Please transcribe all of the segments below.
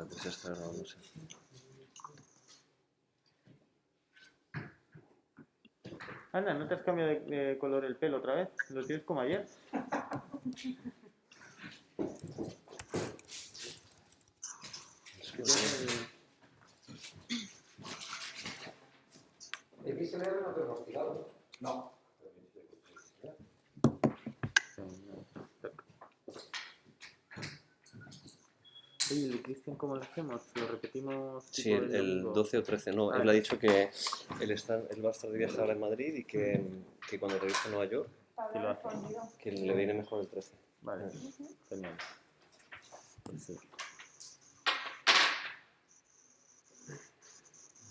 Vale, pues ya está grabándose. Anda, ¿no te has cambiado de color el pelo otra vez? ¿Lo tienes como ayer? Es que no. XLR no te hemos tirado. No. Oye, ¿el Cristian cómo lo hacemos? ¿Lo repetimos? Sí, tipo el domingo? 12 o 13, no. Ah, Él ha dicho que él va a estar de viaje ahora en Madrid y que cuando regrese a Nueva York, sí lo hace. que le viene mejor el 13. Vale, genial. Pues sí.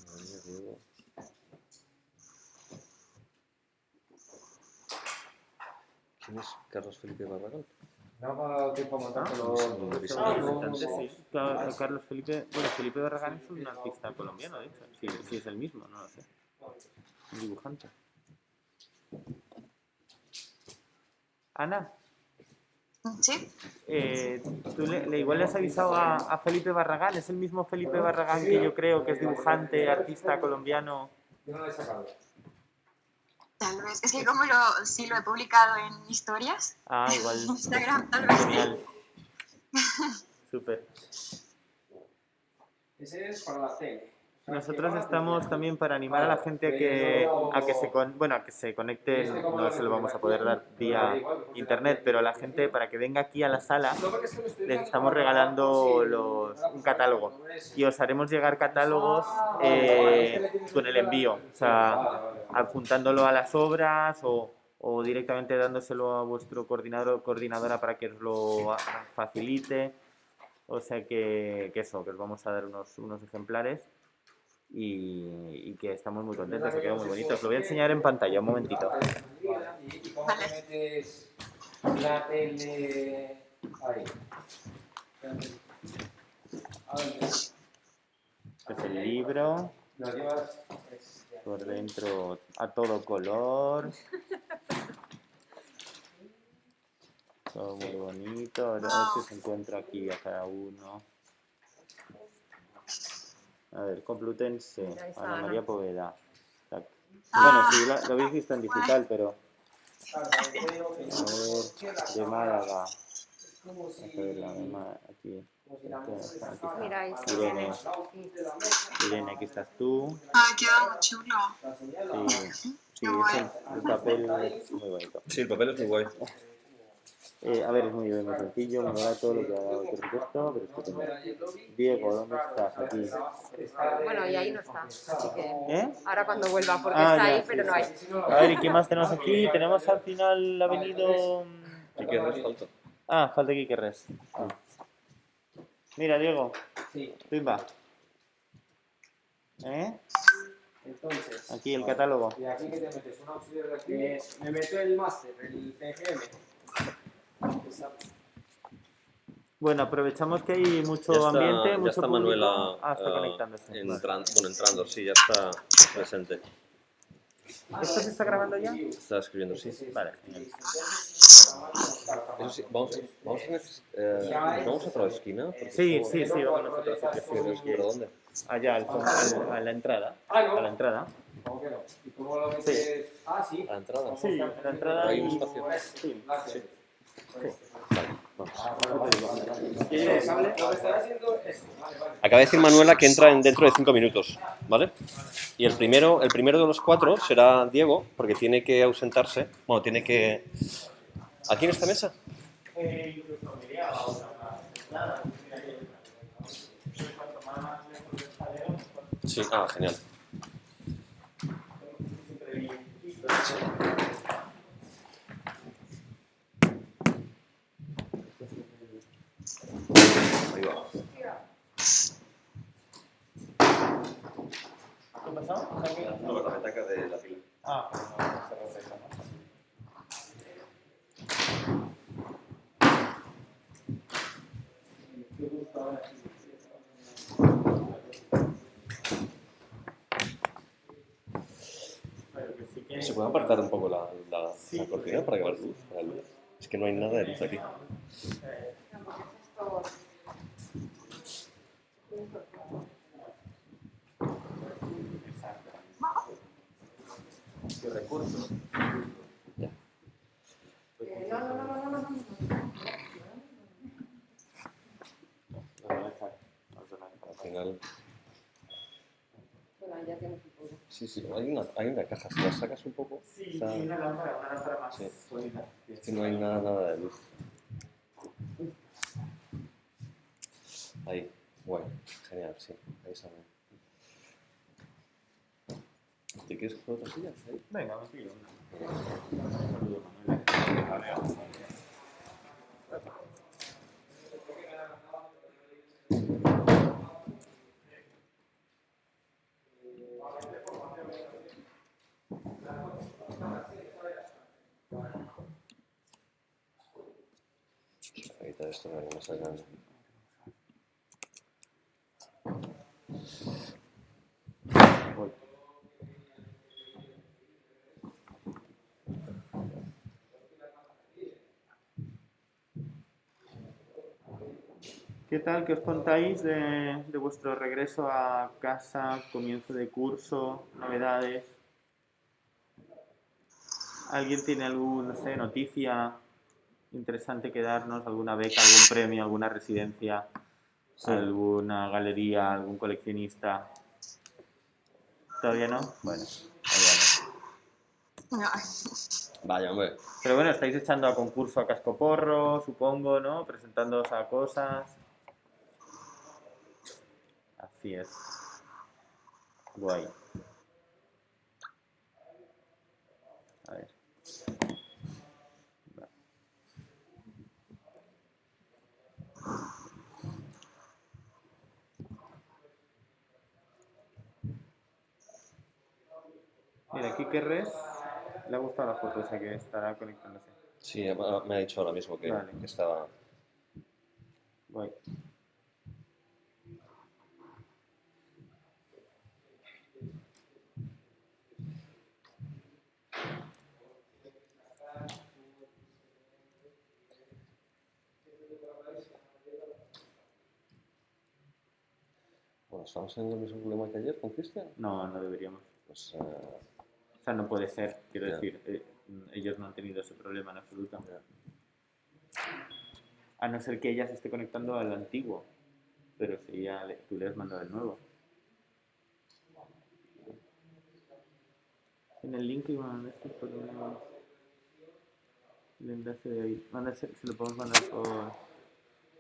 Madre mía, Diego. ¿Quién es Carlos Felipe Barragán? No me ha dado tiempo a montártelo. Sí. Carlos Felipe... Bueno, Felipe Barragán es un artista colombiano, de hecho. Sí, sí es el mismo, no lo sé. Un dibujante. Ana, Sí, tú igual le has avisado a Felipe Barragán. Es el mismo Felipe Barragán que yo creo que es dibujante, artista colombiano. Yo no lo he sacado. tal vez. Es que como sí lo he publicado en historias, Ah, igual. en Instagram, tal vez. Genial. Súper. Ese es para la tele. Nosotros estamos también para animar a la gente a que se conecte, no se lo vamos a poder dar vía internet, pero a la gente para que venga aquí a la sala les estamos regalando un catálogo y os haremos llegar catálogos con el envío, o sea, adjuntándolo a las obras o directamente dándoselo a vuestro coordinador o coordinadora para que os lo facilite, o sea que eso, que os vamos a dar unos ejemplares. Y que estamos muy contentos, se quedó muy bonito. Os lo voy a enseñar en pantalla, un momentito. ¿Y cómo metes la tele ahí? Este es el libro, Lo llevas. por dentro a todo color. Todo muy bonito. A ver si se encuentra aquí a cada uno. A ver, Complutense, Ana María Poveda. Bueno, sí, lo habéis visto en digital, pero... A ver, de Málaga. Vamos a ver la misma aquí. Mira, ahí está. Irene, aquí estás tú. Ah, queda muy chulo. Sí, el papel es muy bonito. Sí, el papel es muy guay. A ver, es muy sencillo, muy barato lo que ha dado el presupuesto, pero estupendo. Diego, ¿dónde estás? Aquí. Bueno, y ahí no está, así que ahora cuando ¿Eh? vuelva, porque está ahí, Sí, pero no hay. A ver, ¿y qué más tenemos aquí? Tenemos al final, ha venido... Quique Res falta. Ah, falta Quique Res. Mira, Diego, Sí. pimba. ¿Eh? Entonces. Aquí el catálogo. ¿Y aquí qué te metes? ¿Un auxiliar de aquí? Me meto el máster, el PGM. Bueno, aprovechamos que hay mucho Ya está, ambiente, ya mucho está público. Manuela Está conectándose. entrando, sí, ya está presente. ¿Esto se está grabando ya? Está escribiendo, sí. Vale, genial. Eso sí, vamos a otra esquina. Porque Sí, somos- vamos nosotros. ¿Pero dónde? Allá, a la entrada. A la entrada. ¿Cómo que no? ¿Y cómo lo metes? Ah, sí. A la entrada. Sí, a la entrada. Hay un espacio. Sí. Acaba de decir Manuela que entra dentro de 5 minutos, ¿vale? Y el primero de los 4 será Diego, porque tiene que ausentarse. Bueno, tiene que... ¿Aquí en esta mesa? Sí, genial. Ahí va. ¿Qué pasó? No, la petaca de la pila. ¿Se puede apartar un poco la cortina para que vea luz? Para luz? Es que no hay nada de luz aquí. final... Bueno, ya tienes un poco. Sí, hay una caja, si la sacas un poco... Sí, está- sí, una lámpara más Sí. sólida. Es que no hay nada de luz. Ahí, bueno, genial, sí, ahí sale. ¿Te quieres coger otra silla? Ahí. Venga, me pido una. Voy a quitar esto para que no salgan. Voy. ¿Qué tal? ¿Qué os contáis de vuestro regreso a casa, comienzo de curso, novedades? ¿Alguien tiene alguna, no sé, noticia interesante que darnos? ¿Alguna beca, algún premio, alguna residencia, Sí. alguna galería, algún coleccionista? ¿Todavía no? Bueno, todavía no. No. Vaya, hombre. Pero bueno, estáis echando a concurso a cascoporro, supongo, ¿no? Presentándoos a cosas. Así es. Guay. A ver. Va. Mira, aquí Res le ha gustado la foto, o sea que estará conectándose. Sí, me ha dicho ahora mismo Vale. que estaba... Guay. Bueno, ¿estamos teniendo el mismo problema que ayer con Cristian? No, no deberíamos. Pues... O sea, no puede ser, quiero Ya. decir. Ellos no han tenido ese problema en absoluto. ya. A no ser que ella se esté conectando al antiguo. Pero si ya tú le has mandado el nuevo. En el link que mandaste ponemos el enlace de ahí. Se lo podemos mandar por...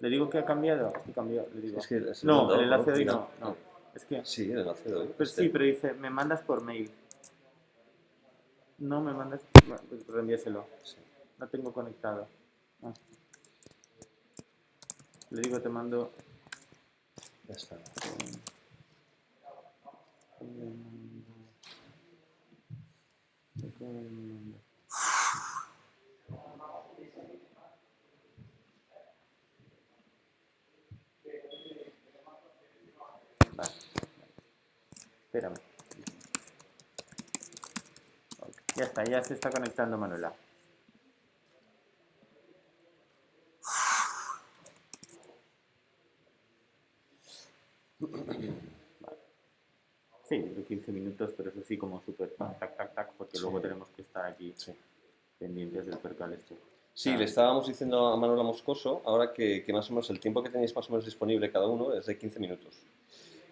¿Le digo que ha cambiado? Es que cambió, le digo. Es que se lo he No, mandado el enlace por de hoy final. no. Es que... Sí, el enlace de hoy. Pues sí, pero dice, me mandas por mail. No, me mandas... Bueno, pues reenvíaselo. Sí, No tengo conectado. Ah. Le digo, te mando... ya está. Vale. Espérame. Ok, ya está, ya se está conectando Manuela. Vale. Sí, de 15 minutos, pero eso sí como súper tac, porque Sí. luego tenemos que estar aquí Sí. pendientes del percal este. Sí, le estábamos diciendo a Manuela Moscoso ahora que más o menos el tiempo que tenéis más o menos disponible cada uno es de 15 minutos.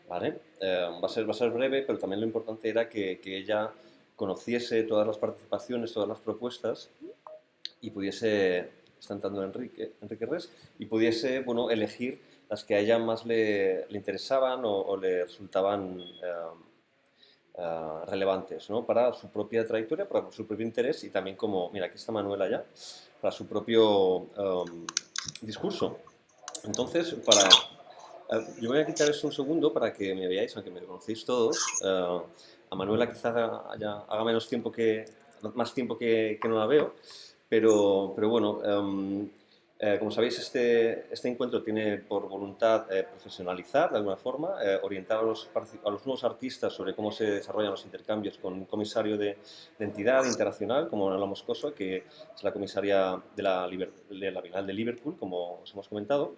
¿Vale? Va a ser breve, pero también lo importante era que ella conociese todas las participaciones, todas las propuestas y pudiese, está entrando Enrique Res, y pudiese, bueno, elegir las que a ella más le interesaban o le resultaban relevantes, ¿no? Para su propia trayectoria, para su propio interés y también como, mira, aquí está Manuela ya, para su propio discurso. Entonces, yo voy a quitar esto un segundo para que me veáis, aunque me conocéis todos. A Manuela quizás haga más tiempo que no la veo, pero bueno, como sabéis, este encuentro tiene por voluntad profesionalizar de alguna forma, orientar a los nuevos artistas sobre cómo se desarrollan los intercambios con un comisario de entidad internacional, como Manuela Moscoso, que es la comisaria de la Bienal de Liverpool, como os hemos comentado.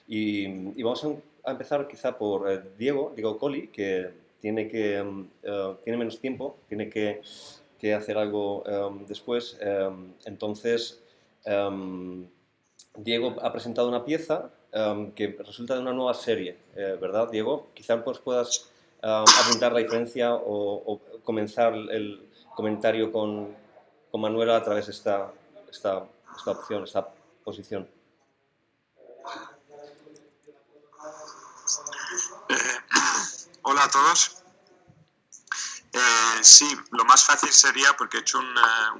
Y vamos a empezar quizá por Diego Colli, que tiene menos tiempo, tiene que hacer algo después. Entonces, Diego ha presentado una pieza que resulta de una nueva serie, ¿verdad, Diego? Quizá pues puedas apuntar la diferencia o comenzar el comentario con Manuela a través de esta opción, esta posición. Hola a todos. Sí, lo más fácil sería, porque he hecho un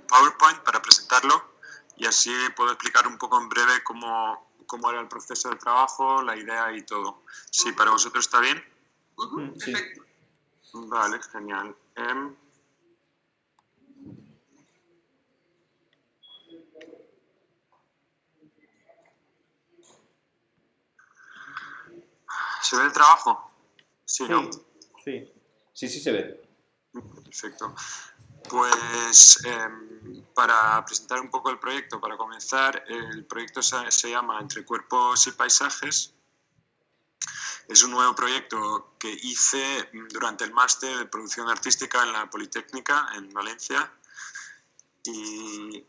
PowerPoint para presentarlo y así puedo explicar un poco en breve cómo era el proceso de trabajo, la idea y todo. Sí, ¿para vosotros está bien? Sí. Vale, genial. ¿Se ve el trabajo? Sí, ¿no? Sí. Sí, sí se ve. Perfecto. Pues para presentar un poco el proyecto, para comenzar, el proyecto se llama Entre Cuerpos y Paisajes. Es un nuevo proyecto que hice durante el máster de producción artística en la Politécnica en Valencia. Y,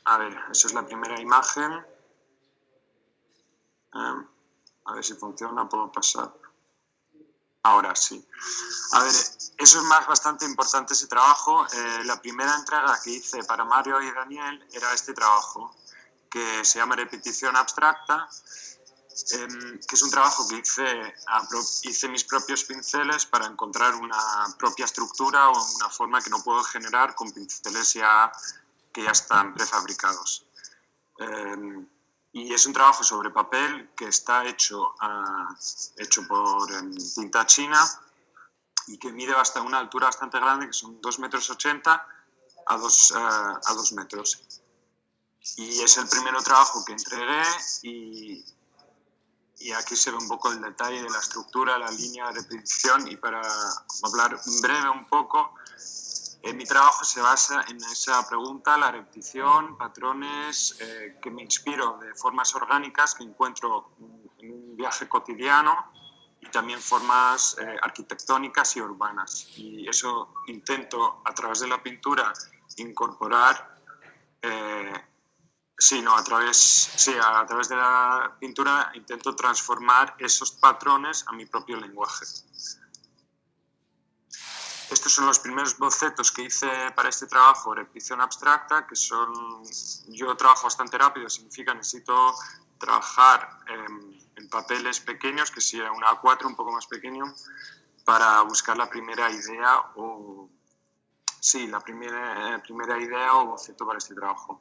a ver, esa es la primera imagen. A ver si funciona, puedo pasar. Ahora sí. A ver, eso es bastante importante, ese trabajo. La primera entrega que hice para Mario y Daniel era este trabajo, que se llama Repetición Abstracta, que es un trabajo que hice mis propios pinceles para encontrar una propia estructura o una forma que no puedo generar con pinceles que ya están prefabricados. Y es un trabajo sobre papel que está hecho por tinta china y que mide hasta una altura bastante grande, que son 2,80 metros a 2 metros. Y es el primer trabajo que entregué y aquí se ve un poco el detalle de la estructura, la línea de repetición, y para hablar breve un poco, mi trabajo se basa en esa pregunta, la repetición, patrones que me inspiro de formas orgánicas que encuentro en un viaje cotidiano y también formas arquitectónicas y urbanas. Y eso intento a través de la pintura incorporar, a través de la pintura intento transformar esos patrones a mi propio lenguaje. Estos son los primeros bocetos que hice para este trabajo, repetición abstracta, que yo trabajo bastante rápido, significa que necesito trabajar en papeles pequeños, que sea un A4 un poco más pequeño, para buscar la primera idea primera idea o boceto para este trabajo.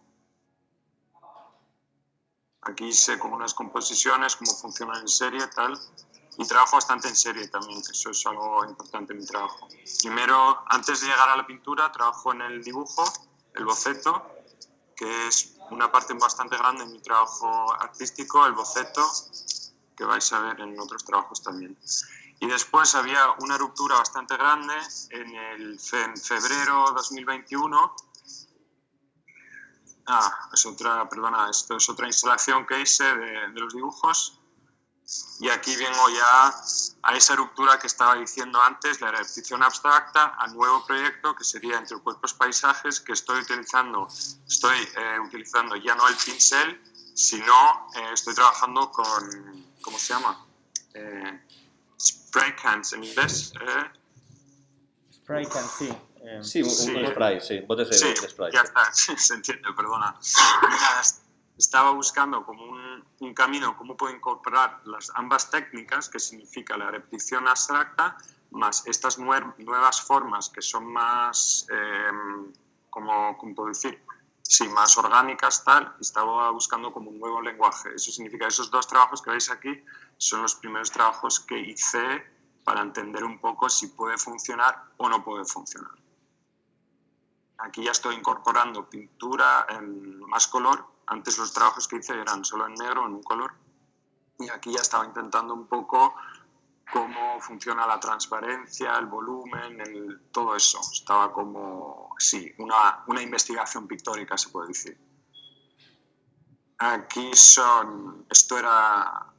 Aquí hice como unas composiciones, cómo funcionan en serie, tal. Y trabajo bastante en serie también, eso es algo importante en mi trabajo. Primero, antes de llegar a la pintura, trabajo en el dibujo, el boceto, que es una parte bastante grande en mi trabajo artístico, el boceto, que vais a ver en otros trabajos también. Y después había una ruptura bastante grande en febrero 2021. Esto es otra instalación que hice de los dibujos. Y aquí vengo ya a esa ruptura que estaba diciendo antes, la repetición abstracta, al nuevo proyecto que sería Entre Cuerpos Paisajes, que estoy utilizando ya no el pincel, sino estoy trabajando con, ¿cómo se llama? Spray cans en inglés. Spray can, sí. Sí, un spray, sí, botes de spray. Ya está, se entiende, perdona. Estaba buscando como un camino, cómo puedo incorporar ambas técnicas, que significa la repetición abstracta, más estas nuevas formas que son más, ¿cómo puedo decir? Sí, más orgánicas, tal. Estaba buscando como un nuevo lenguaje. Eso significa, esos dos trabajos que veis aquí son los primeros trabajos que hice para entender un poco si puede funcionar o no puede funcionar. Aquí ya estoy incorporando pintura en más color. Antes los trabajos que hice eran solo en negro, en un color. Y aquí ya estaba intentando un poco cómo funciona la transparencia, el volumen, todo eso. Estaba como, sí, una investigación pictórica, se puede decir. Esto era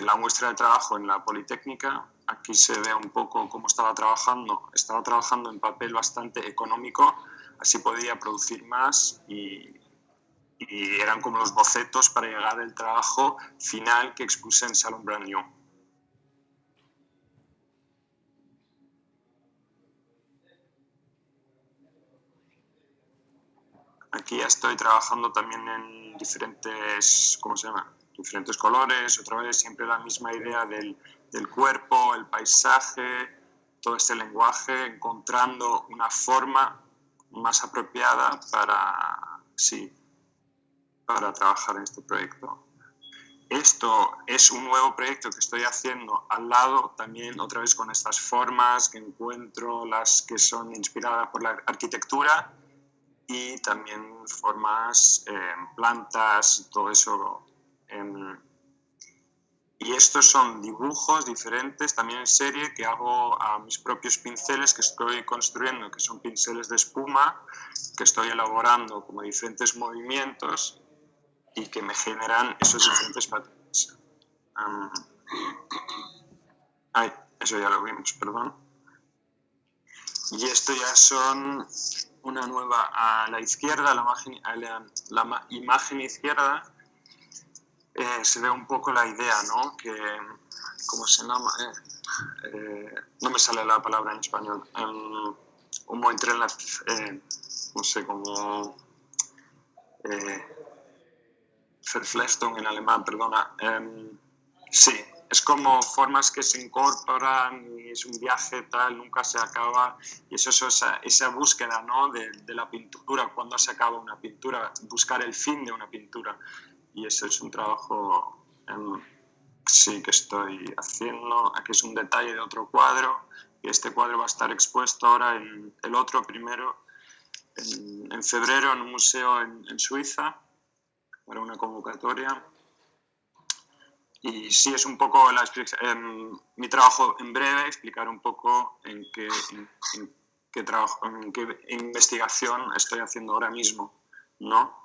la muestra de trabajo en la Politécnica. Aquí se ve un poco cómo estaba trabajando. Estaba trabajando en papel bastante económico, así podía producir más y y eran como los bocetos para llegar al trabajo final que expuse en Salon Brand New. Aquí ya estoy trabajando también en diferentes, ¿cómo se llama? Diferentes colores, otra vez siempre la misma idea del cuerpo, el paisaje, todo este lenguaje, encontrando una forma más apropiada para trabajar en este proyecto. Esto es un nuevo proyecto que estoy haciendo al lado, también otra vez con estas formas que encuentro, las que son inspiradas por la arquitectura, y también formas, plantas, todo eso. Y estos son dibujos diferentes, también en serie, que hago a mis propios pinceles que estoy construyendo, que son pinceles de espuma, que estoy elaborando como diferentes movimientos y que me generan esos diferentes patrones. Eso ya lo vimos, perdón. Y esto ya son una nueva a la izquierda, la imagen izquierda, se ve un poco la idea, ¿no? Que, ¿cómo se llama? No me sale la palabra en español. No sé, como Verflechtung en alemán, perdona. Sí, es como formas que se incorporan y es un viaje tal, nunca se acaba. Y eso es esa búsqueda, ¿no? de la pintura, cuando se acaba una pintura, buscar el fin de una pintura. Y eso es un trabajo sí que estoy haciendo. Aquí es un detalle de otro cuadro, y este cuadro va a estar expuesto ahora en el otro primero, en febrero, en un museo en Suiza, para una convocatoria. Y sí, es un poco mi trabajo en breve, explicar un poco en qué investigación estoy haciendo ahora mismo, ¿no?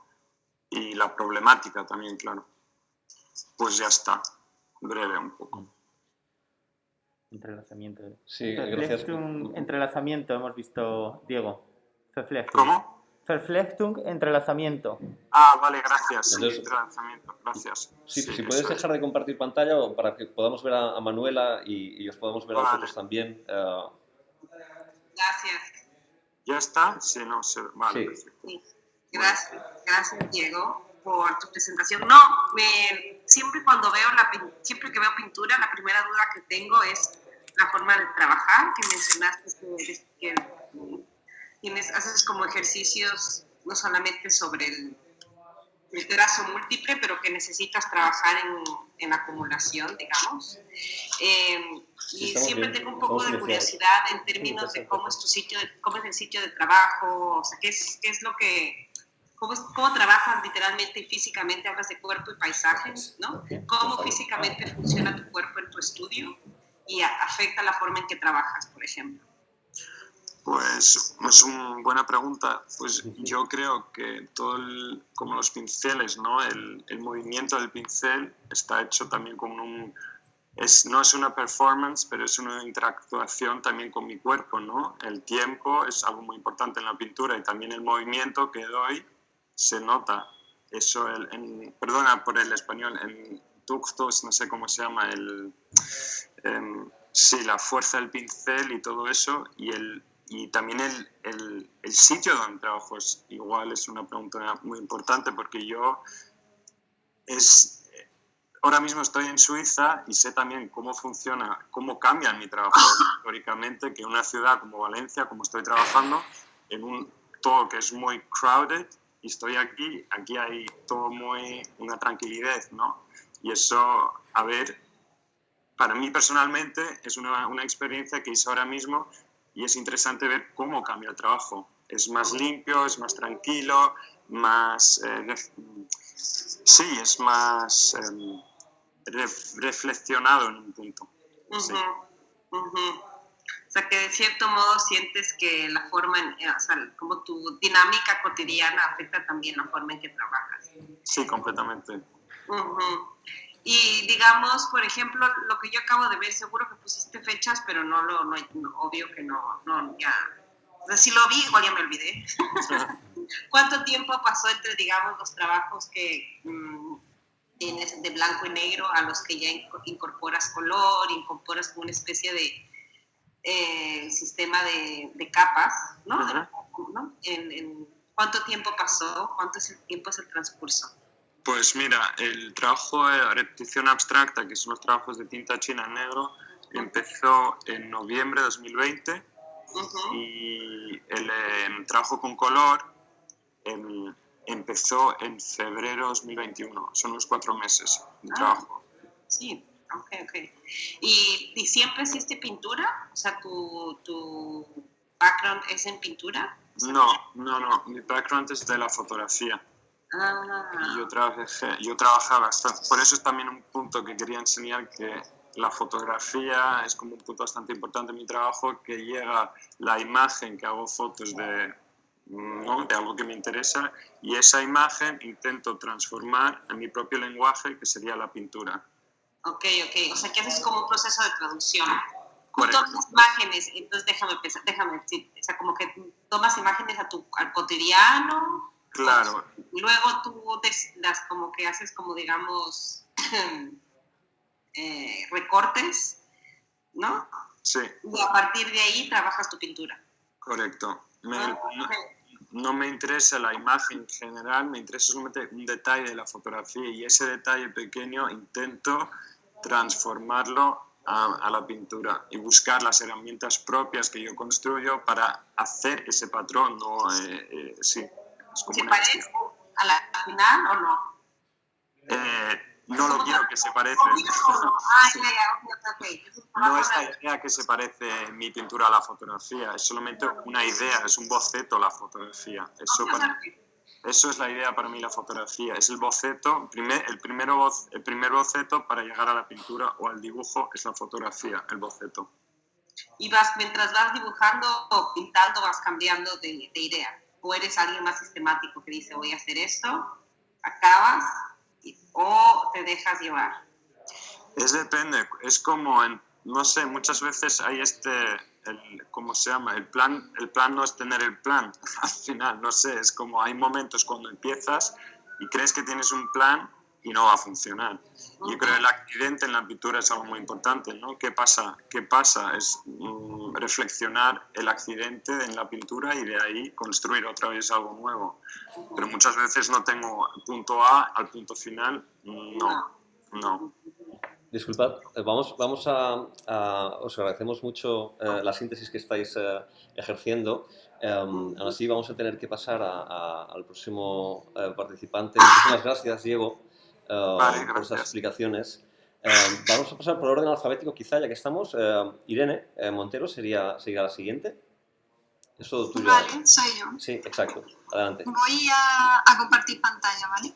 Y la problemática también, claro. Pues ya está, breve un poco. Entrelazamiento. Sí, gracias. Entrelazamiento hemos visto, Diego. ¿Cómo? Verflechtung, entrelazamiento. Ah, vale, gracias. Entonces, Entrelazamiento, gracias. Sí, si puedes dejar de compartir pantalla o para que podamos ver a Manuela y os podamos ver a vosotros también. Gracias. ¿Ya está? Sí, no, vale. Sí. Sí. Gracias, Diego, por tu presentación. No, siempre siempre que veo pintura, la primera duda que tengo es la forma de trabajar, que mencionaste que haces como ejercicios no solamente sobre el trazo múltiple, pero que necesitas trabajar en acumulación, digamos. Y siempre tengo un poco de curiosidad en términos de cómo es el sitio de trabajo, o sea, qué es lo que... ¿Cómo trabajas literalmente y físicamente? Hablas de cuerpo y paisajes, ¿no? ¿Cómo físicamente funciona tu cuerpo en tu estudio y afecta la forma en que trabajas, por ejemplo? Pues es una buena pregunta. Pues yo creo que como los pinceles, ¿no? El movimiento del pincel está hecho también como no es una performance, pero es una interactuación también con mi cuerpo, ¿no? El tiempo es algo muy importante en la pintura y también el movimiento que doy se nota. Eso, perdona por el español, en ductos, no sé cómo se llama, sí, la fuerza del pincel y todo eso, y también el sitio donde trabajo es una pregunta muy importante, porque ahora mismo estoy en Suiza y sé también cómo cambia mi trabajo históricamente, que una ciudad como Valencia, como estoy trabajando, todo que es muy crowded, y estoy aquí hay todo una tranquilidad, ¿no? Y eso, para mí personalmente es una experiencia que hice ahora mismo, y es interesante ver cómo cambia el trabajo. Es más limpio, es más tranquilo, más... es más reflexionado en un punto. Sí. O sea, que de cierto modo sientes que la forma, como tu dinámica cotidiana afecta también la forma en que trabajas. Sí, completamente. Y digamos, por ejemplo, lo que yo acabo de ver, seguro que pusiste fechas, pero obvio que no, ya O sea, si lo vi, igual ya me olvidé. ¿Cuánto tiempo pasó entre, digamos, los trabajos que tienes de blanco y negro a los que ya incorporas color, incorporas como una especie de sistema de capas, ¿no? ¿No? ¿Cuánto tiempo pasó? ¿Cuánto tiempo es el transcurso? Pues mira, el trabajo de repetición abstracta, que son los trabajos de tinta china en negro, empezó en noviembre de 2020 y el trabajo con color empezó en febrero de 2021. Son unos 4 meses de trabajo. Sí, ok. ¿Y siempre hiciste pintura? O sea, ¿tu background es en pintura? No. Mi background es de la fotografía. Y yo trabajaba bastante. Por eso es también un punto que quería enseñar, que la fotografía es como un punto bastante importante en mi trabajo, que llega la imagen, que hago fotos de algo que me interesa, y esa imagen intento transformar en mi propio lenguaje, que sería la pintura. Ok. O sea, que haces como un proceso de traducción. Correcto. Tomas imágenes, entonces déjame decir, o sea, como que tomas imágenes al cotidiano. Claro. Y luego tú las como que haces como, digamos, recortes, ¿no? Sí. Y a partir de ahí trabajas tu pintura. Correcto. No me interesa la imagen en general, me interesa solamente un detalle de la fotografía, y ese detalle pequeño intento transformarlo a la pintura y buscar las herramientas propias que yo construyo para hacer ese patrón. Sí. ¿Se parece a la final o no? No lo quiero que se parezca. No es la idea que se parece mi pintura a la fotografía, es solamente una idea, es un boceto la fotografía. Eso es la idea para mí, la fotografía. Es el boceto, el primer boceto para llegar a la pintura o al dibujo es la fotografía, el boceto. Y mientras vas dibujando o pintando, vas cambiando de idea. ¿O eres alguien más sistemático que dice, voy a hacer esto, acabas, o te dejas llevar? Depende, es como, no sé, muchas veces hay ¿cómo se llama? El plan no es tener el plan, al final, no sé, es como hay momentos cuando empiezas y crees que tienes un plan y no va a funcionar. Yo creo que el accidente en la pintura es algo muy importante, ¿no? ¿Qué pasa? Es reflexionar el accidente en la pintura y de ahí construir otra vez algo nuevo. Pero muchas veces no tengo punto A al punto final, no. Disculpad, os agradecemos mucho la síntesis que estáis ejerciendo. Aún así, vamos a tener que pasar al próximo participante. Muchísimas gracias, Diego, Vale, por estas explicaciones. Vamos a pasar por orden alfabético, quizá, ya que estamos. Irene Montero sería la siguiente. Es todo tuyo. Vale, soy yo. Sí, exacto. Adelante. Voy a compartir pantalla, ¿vale?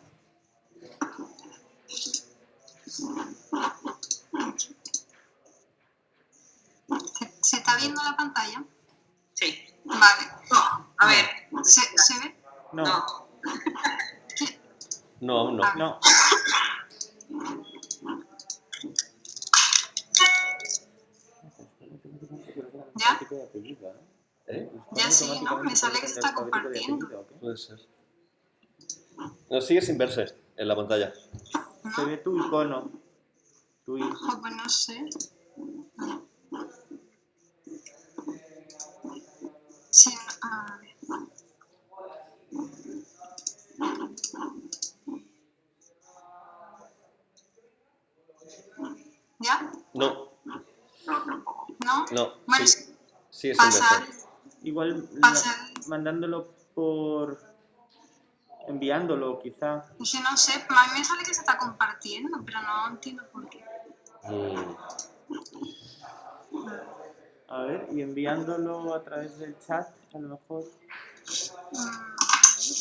¿Se está viendo la pantalla? Sí. Vale. No, a ver. ¿Se ve? No. No, aún no. No. ¿Ya? ¿Eh? Ya sí, ¿no? Me sale que se está compartiendo. Puede ser. No, sigue sin verse en la pantalla. Se ve tu icono. Ojo, pues no sé. Sí, a ver. ¿Ya? No. ¿No? No. Bueno, Sí, sigue sin pasar. verse. Igual mandándolo enviándolo, quizá. Es que no sé, a mí me sale que se está compartiendo, pero no entiendo por qué. A ver, y enviándolo a través del chat, a lo mejor.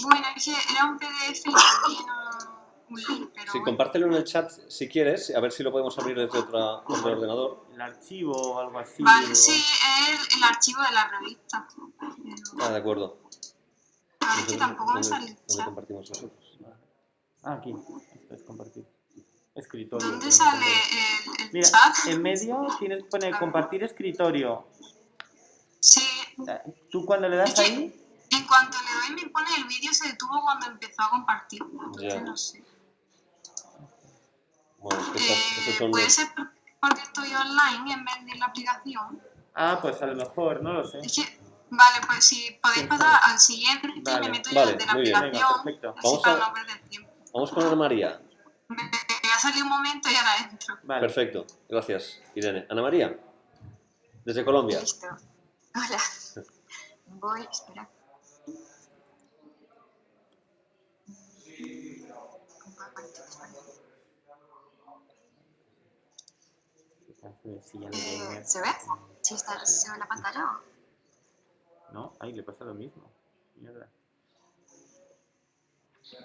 Bueno, es que era un PDF y tenía un link, pero Sí, bueno. compártelo en el chat si quieres, a ver si lo podemos abrir desde otro ordenador. El archivo o algo así. Vale, sí, es el archivo de la revista. Ah, de acuerdo. A ver, que tampoco me sale el ¿Dónde chat. compartimos nosotros? Aquí, esto es compartir. Escritorio. ¿Dónde sale el Mira, chat? en medio pone compartir escritorio. Sí, ¿Tú cuando le das Es que ahí? en cuanto le doy me pone el vídeo se detuvo cuando empezó a compartir. Entonces Ya. no sé. Bueno, es que esos son Puede los... ser porque estoy online en vez de la aplicación. Ah, pues a lo mejor, no lo sé. Es que, vale, pues si podéis ¿Quién pasar sabe? al siguiente, Vale. me meto yo Vale, desde la muy bien. Venga, aplicación, perfecto. así Vamos para a- no perder tiempo. Vamos con Ana María. Me ha salido un momento y ahora entro. Vale. Perfecto, gracias, Irene. Ana María, desde Colombia. Listo. Hola. Voy, espera. Sí, ya le doy. ¿Se ve? ¿Sí se ve la pantalla? No, ahí le pasa lo mismo. Mierda.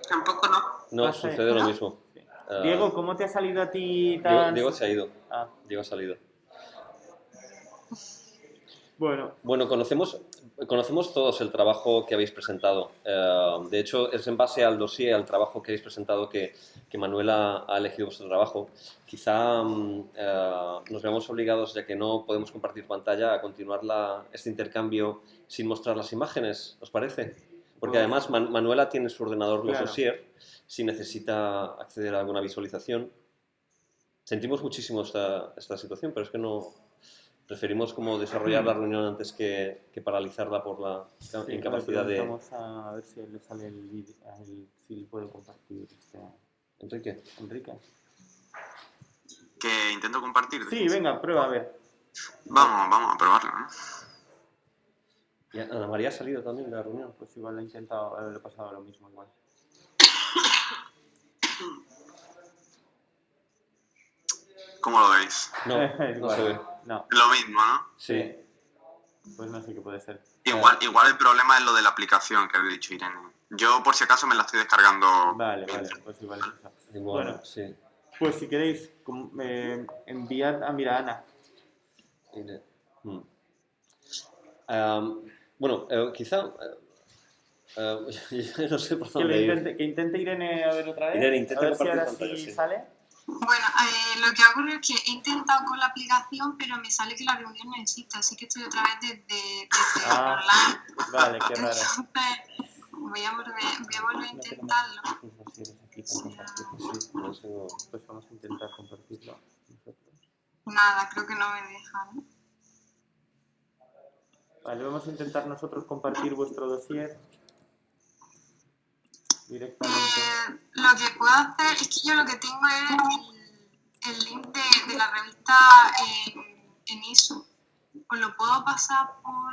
Tampoco no. No, Pasa- sucede lo ¿no? mismo. Sí. Ah, Diego, ¿cómo te ha salido a ti Diego, tan...? Diego se ha ido. Ah, Diego ha salido. bueno. Bueno, conocemos todos el trabajo que habéis presentado. De hecho, es en base al dossier, al trabajo que habéis presentado, que Manuela ha elegido vuestro trabajo. Quizá nos veamos obligados, ya que no podemos compartir pantalla, a continuar este intercambio sin mostrar las imágenes, ¿os parece? Porque además Manuela tiene en su ordenador los Claro. dossiers, si necesita acceder a alguna visualización. Sentimos muchísimo esta situación, pero es que no... Preferimos como desarrollar la reunión antes que paralizarla por la incapacidad de... Vamos a ver si le sale el vídeo, si le puede compartir Enrique. Enrique. Que intento compartir. Sí, venga, prueba a ver. Vamos a probarlo, ¿no? ¿Y Ana María ha salido también de la reunión? Pues igual le he intentado, le he pasado lo mismo igual. ¿Cómo lo veis? No, no Igual, se ve. No, Lo mismo, ¿no? Sí. pues no sé qué puede ser. Igual el problema es lo de la aplicación que había dicho Irene. Yo, por si acaso, me la estoy descargando. Vale, pues igual es eso. Igual, Bueno. sí. Pues si queréis, enviad a Ana. Mm. Bueno, quizá... yo no sé por dónde ir. Que intente Irene a ver otra vez. Irene, intenta a ver si compartir ahora pantalla, sí sí. sale. Bueno, lo que ha ocurrido es que he intentado con la aplicación, pero me sale que la reunión no existe, así que estoy otra vez desde online. Vale, qué raro. Entonces, voy a volver a intentarlo. Pues vamos a intentar compartirlo nosotros. Nada, creo que no me deja, ¿no? Vale, vamos a intentar nosotros compartir vuestro dossier directamente. Lo que puedo hacer es que yo lo que tengo es el link de la revista en ISO. ¿Os lo puedo pasar por...?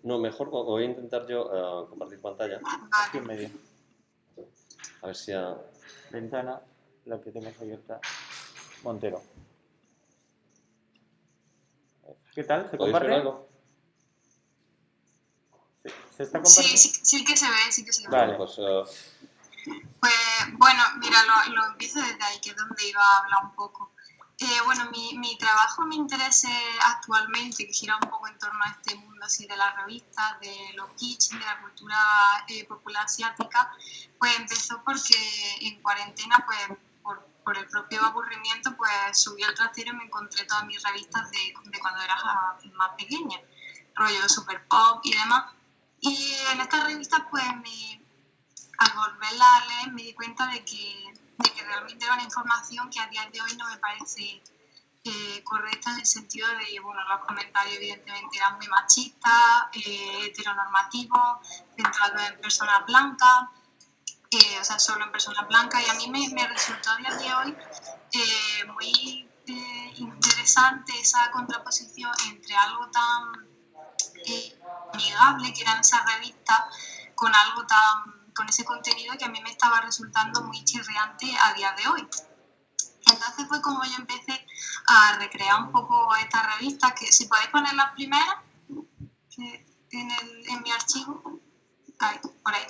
No, mejor voy a intentar yo compartir pantalla. Aquí en medio. A ver si... Ventana, la que tengas abierta. Montero. ¿Qué tal? ¿Se ¿Podéis ver comparte? algo? Sí. ¿Se está compartiendo? Sí que se ve, sí que se ve. Vale. Pues, Pues bueno, mira, lo empiezo desde ahí, que es donde iba a hablar un poco. Bueno, mi trabajo, mi interés actualmente, que gira un poco en torno a este mundo así de las revistas, de los kits, de la cultura popular asiática, pues empezó porque en cuarentena, pues por el propio aburrimiento, pues subí al trastero y me encontré todas mis revistas de cuando era más pequeña, rollo Super Pop y demás. Y en estas revistas, pues al volverla a leer me di cuenta de que realmente era una información que a día de hoy no me parece correcta, en el sentido de, bueno, los comentarios evidentemente eran muy machistas, heteronormativos, centrados en personas blancas, o sea, solo en personas blancas, y a mí me resultó a día de hoy muy interesante esa contraposición entre algo tan amigable que eran esas revistas con algo con ese contenido que a mí me estaba resultando muy chirriante a día de hoy. Entonces fue como yo empecé a recrear un poco estas revistas, que si podéis poner las primeras en mi archivo, ahí, por ahí,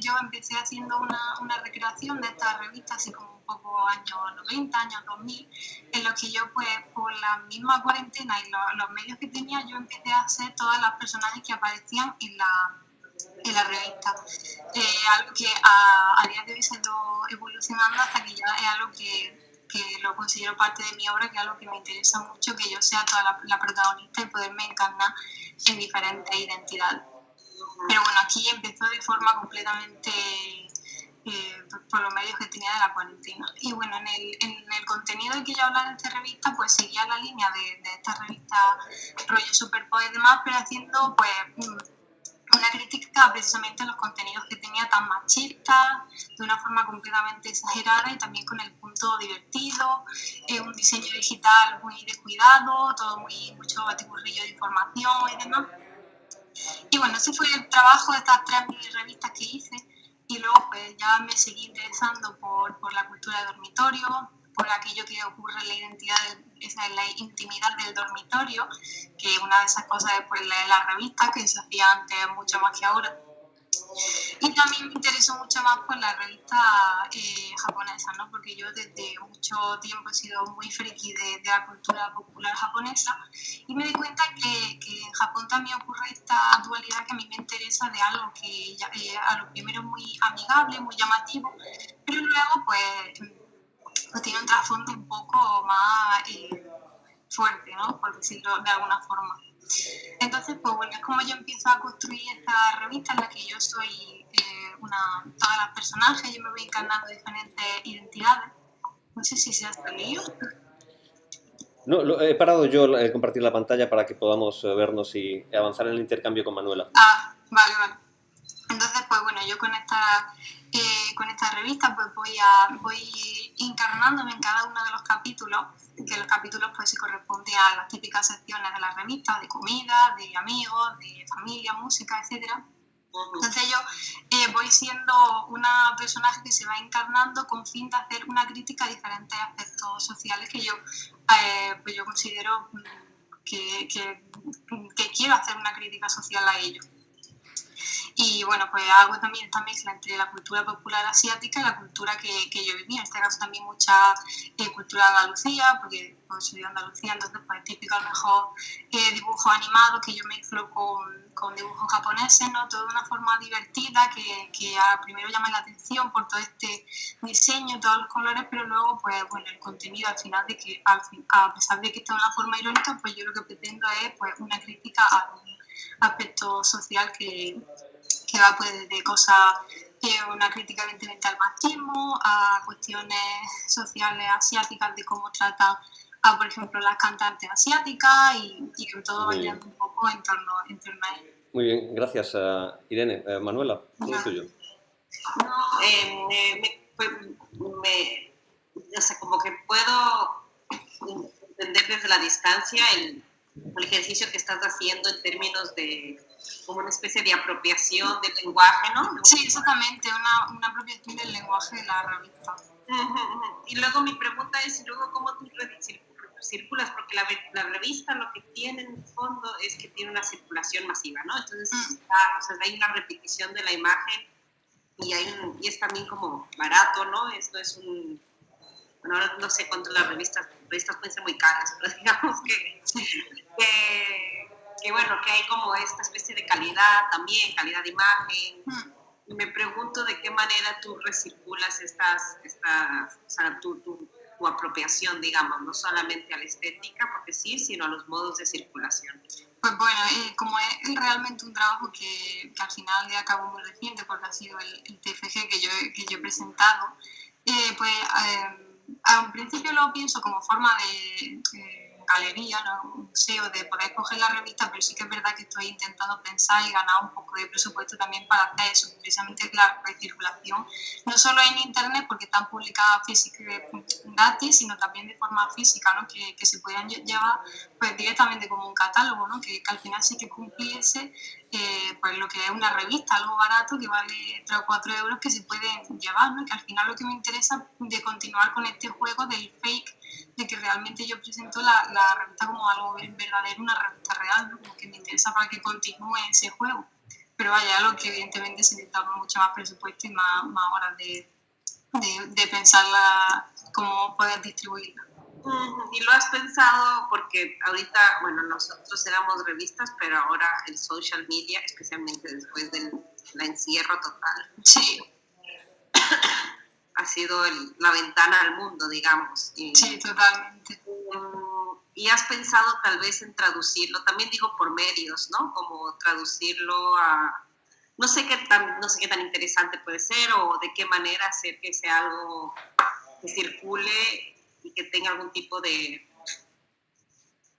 yo empecé haciendo una recreación de estas revistas, así como un poco años 90, años 2000, en los que yo, pues, por la misma cuarentena y los medios que tenía, yo empecé a hacer todas las personajes que aparecían en la revista. Algo que a día de hoy se ha ido evolucionando hasta que ya es algo que que lo considero parte de mi obra, que es algo que me interesa mucho, que yo sea toda la protagonista y poderme encarnar en diferentes identidades. Pero bueno, aquí empezó de forma completamente por los medios que tenía de la cuarentena. Y bueno, en el contenido que yo hablaba en esta revista, pues seguía la línea de esta revista rollo Superpop y demás, pero haciendo pues una crítica precisamente a los contenidos que tenía tan machistas, de una forma completamente exagerada y también con el punto divertido, un diseño digital muy descuidado, todo mucho batiburrillo de información y demás. Y bueno, ese fue el trabajo de estas 3 mini revistas que hice, y luego pues ya me seguí interesando por la cultura de dormitorio, por aquello que ocurre en la identidad, en la intimidad del dormitorio, que una de esas cosas es pues leer las revistas, que se hacía antes mucho más que ahora. Y también me interesó mucho más por la revista japonesa, ¿no? Porque yo desde mucho tiempo he sido muy friki de la cultura popular japonesa, y me di cuenta que en Japón también ocurre esta dualidad que a mí me interesa, de algo que a lo primero es muy amigable, muy llamativo, pero luego pues tiene un trasfondo un poco más fuerte, ¿no? Por decirlo de alguna forma. Entonces, pues bueno, es como yo empiezo a construir esta revista en la que yo soy todas las personajes, yo me voy encarnando diferentes identidades. No sé si se ha salido. No, he parado yo compartir la pantalla para que podamos vernos y avanzar en el intercambio con Manuela. Ah, vale. Entonces, pues bueno, yo con esta revista pues voy encarnándome en cada uno de los capítulos, que los capítulos pues se corresponden a las típicas secciones de la revista, de comida, de amigos, de familia, música, etcétera. Entonces yo voy siendo una personaje que se va encarnando con fin de hacer una crítica a diferentes aspectos sociales que yo considero que quiero hacer una crítica social a ellos. Y bueno, pues hago también esta mezcla entre la cultura popular asiática y la cultura que yo viví. En este caso también mucha cultura de Andalucía, porque pues, soy de Andalucía, entonces pues es típico a lo mejor dibujos animados que yo mezclo con dibujos japoneses, ¿no? Todo de una forma divertida que primero llama la atención por todo este diseño, todos los colores, pero luego pues bueno, el contenido al final de que a pesar de que está de una forma irónica, pues yo lo que pretendo es pues una crítica a un aspecto social que va pues desde cosas, una crítica evidentemente al machismo, a cuestiones sociales asiáticas de cómo tratan a, por ejemplo, las cantantes asiáticas y que todo vaya un poco en torno a ello. Muy bien, gracias Irene. Manuela, todo tuyo. O sea, como que puedo entender desde la distancia el ejercicio que estás haciendo en términos de como una especie de apropiación del lenguaje, ¿no? Sí, exactamente, una apropiación del lenguaje de la revista. Y luego mi pregunta es, ¿y luego cómo tú circulas? Porque la revista lo que tiene en el fondo es que tiene una circulación masiva, ¿no? Entonces hay una repetición de la imagen y es también como barato, ¿no? Esto es bueno, ahora no sé cuánto las revistas pueden ser muy caras, pero digamos que bueno, que hay como esta especie de calidad también, calidad de imagen. Y me pregunto de qué manera tú recirculas o sea, tu apropiación, digamos, no solamente a la estética, porque sí, sino a los modos de circulación. Pues bueno, como es realmente un trabajo que al final de acabo muy reciente, porque ha sido el TFG que yo he presentado, pues al principio lo pienso como forma de galería, ¿no? Un museo, de poder coger la revista, pero sí que es verdad que estoy intentando pensar y ganar un poco de presupuesto también para hacer eso, precisamente la recirculación, no solo en internet porque están publicadas gratis, sino también de forma física, ¿no? Que se puedan llevar pues directamente como un catálogo, ¿no? Que al final sí que cumpliese pues lo que es una revista, algo barato que vale 3 o 4 euros que se pueden llevar, ¿no? Que al final lo que me interesa de continuar con este juego del fake, de que realmente yo presento la revista como algo verdadero, una revista real, ¿no? Como que me interesa para que continúe ese juego. Pero vaya, algo que evidentemente se necesita mucho más presupuesto y más horas de pensarla, cómo poder distribuirla. Y lo has pensado porque ahorita, bueno, nosotros éramos revistas, pero ahora el social media, especialmente después del encierro total. Sí. ha sido la ventana al mundo, digamos. Sí, totalmente. Y has pensado tal vez en traducirlo, también digo por medios, ¿no? Como traducirlo a, no sé qué tan interesante puede ser o de qué manera hacer que sea algo que circule y que tenga algún tipo de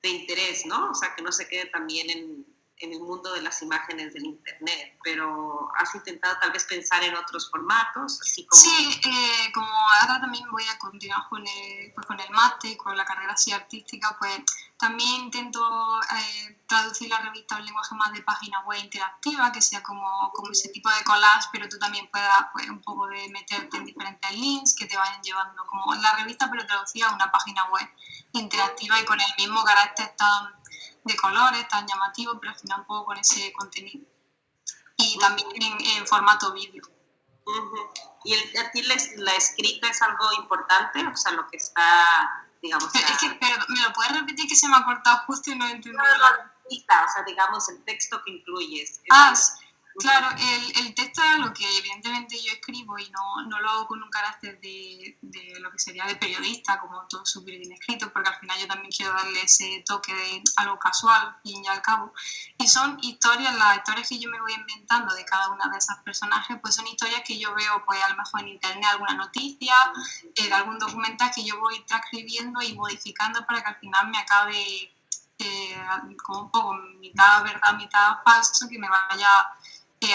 interés, ¿no? O sea, que no se quede también en el mundo de las imágenes del internet, pero has intentado tal vez pensar en otros formatos, así como... Sí, como ahora también voy a continuar con el máster, con la carrera así artística, pues también intento traducir la revista a un lenguaje más de página web interactiva, que sea como ese tipo de collage, pero tú también puedas pues, un poco de meterte en diferentes links que te vayan llevando como la revista, pero traducida a una página web interactiva y con el mismo carácter tan de colores, tan llamativo, pero al final un poco con ese contenido. Y también en formato vídeo. ¿Y a ti la escrita es algo importante? O sea, lo que está, digamos... Pero ¿me lo puedes repetir que se me ha cortado justo y no he entendido? O sea, digamos, el texto que incluyes. Claro, el texto es lo que evidentemente yo escribo y no lo hago con un carácter de lo que sería de periodista, como todo súper bien escrito, porque al final yo también quiero darle ese toque de algo casual, y al cabo. Y son historias, las historias que yo me voy inventando de cada una de esas personajes, pues son historias que yo veo, pues a lo mejor en internet, alguna noticia, algún documental que yo voy transcribiendo y modificando para que al final me acabe como un poco mitad verdad, mitad falso, que me vaya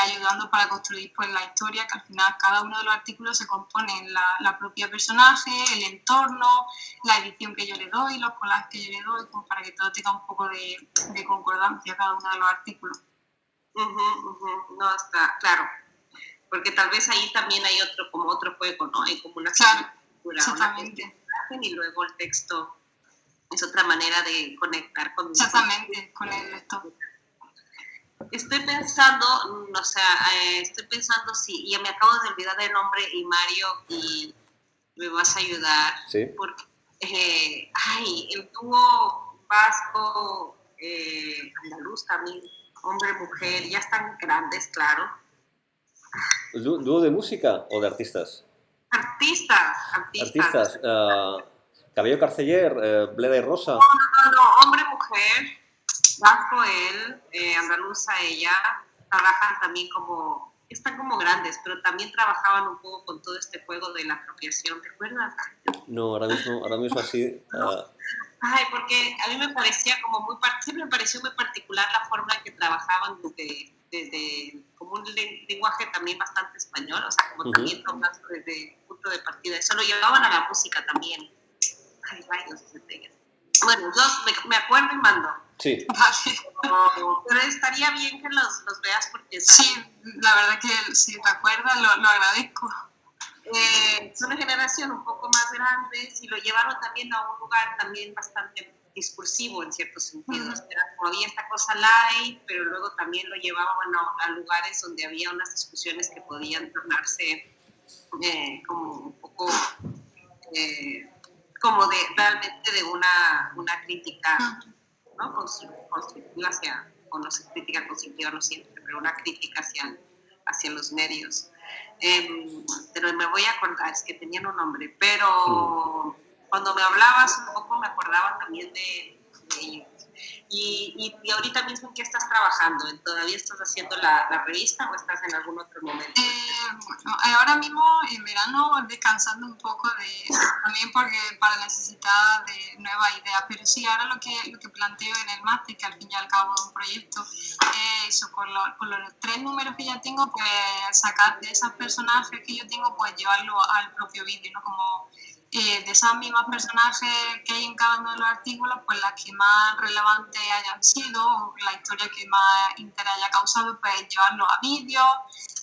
ayudando para construir pues la historia, que al final cada uno de los artículos se compone en la propia personaje, el entorno, la edición que yo le doy, los collages que yo le doy, pues para que todo tenga un poco de concordancia cada uno de los artículos. No, está claro, porque tal vez ahí también hay otro juego, ¿no? Hay como una exactamente. Y luego el texto es otra manera de conectar con... Exactamente, con el lector. Estoy pensando si, ya me acabo de olvidar del nombre y Mario, y me vas a ayudar. Sí. Porque, el dúo vasco, andaluz también, hombre-mujer, ya están grandes, claro. ¿Dúo de música o de artistas? Artistas. Cabello Carceller, Bleda y Rosa. No, hombre-mujer. Vasco él, andaluza ella, trabajan también están como grandes, pero también trabajaban un poco con todo este juego de la apropiación, ¿te acuerdas? No, ahora mismo así. Porque a mí me parecía siempre me pareció muy particular la forma en que trabajaban desde como un lenguaje también bastante español, o sea, como también tomando desde el punto de partida, eso lo llevaban a la música también. Bueno, yo me acuerdo y mando. Sí. Pero estaría bien que los veas porque... Sí, la verdad que si te acuerdas lo agradezco. Son una generación un poco más grandes y lo llevaron también a un lugar también bastante discursivo en ciertos sentidos. Era como había esta cosa light, pero luego también lo llevaban a lugares donde había unas discusiones que podían tornarse como un poco... como realmente de una crítica, ¿no? Constructiva o no sé, crítica constructiva no siempre, pero una crítica hacia los medios. Pero me voy a acordar, es que tenían un nombre, pero cuando me hablabas un poco me acordaba también de ellos. Y ahorita mismo, ¿en qué estás trabajando? ¿Todavía estás haciendo la revista o estás en algún otro momento? Bueno, ahora mismo en verano descansando un poco también porque para necesitar de nuevas ideas, pero sí, ahora lo que planteo en el máster, que al fin y al cabo es un proyecto, eso, con los 3 números que ya tengo, pues sacar de esos personajes que yo tengo, pues llevarlo al propio vídeo, ¿no? Como de esas mismas personajes que hay en cada uno de los artículos, pues las que más relevantes hayan sido, o la historia que más interés haya causado, pues llevarlo a vídeo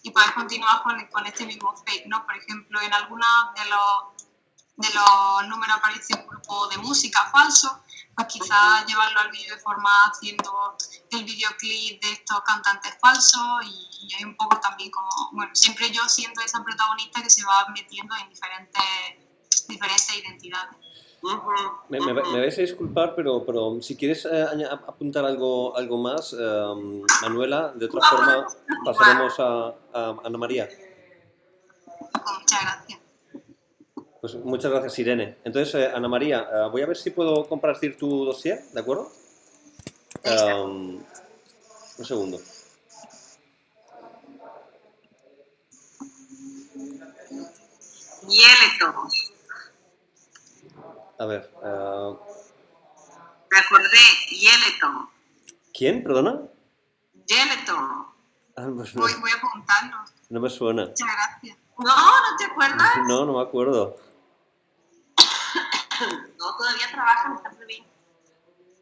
y poder continuar con este mismo fake, ¿no? Por ejemplo, en algunos de los números aparece un grupo de música falso, pues quizás llevarlo al vídeo de forma haciendo el videoclip de estos cantantes falsos y hay un poco también como, bueno, siempre yo siendo esa protagonista que se va metiendo en diferentes identidades. Me vais a disculpar, pero si quieres apuntar algo más, Manuela, de otra forma pasaremos a Ana María. Muchas gracias. Pues muchas gracias, Irene. Entonces, Ana María, voy a ver si puedo compartir tu dossier, ¿de acuerdo? Un segundo. Yeleto. A ver, Me acordé, Yeleto. ¿quién? ¿Perdona? Yeleto. Ah, pues Voy apuntando. no me suena. Muchas gracias. No te acuerdas? No me acuerdo. No, todavía trabajan, está muy bien.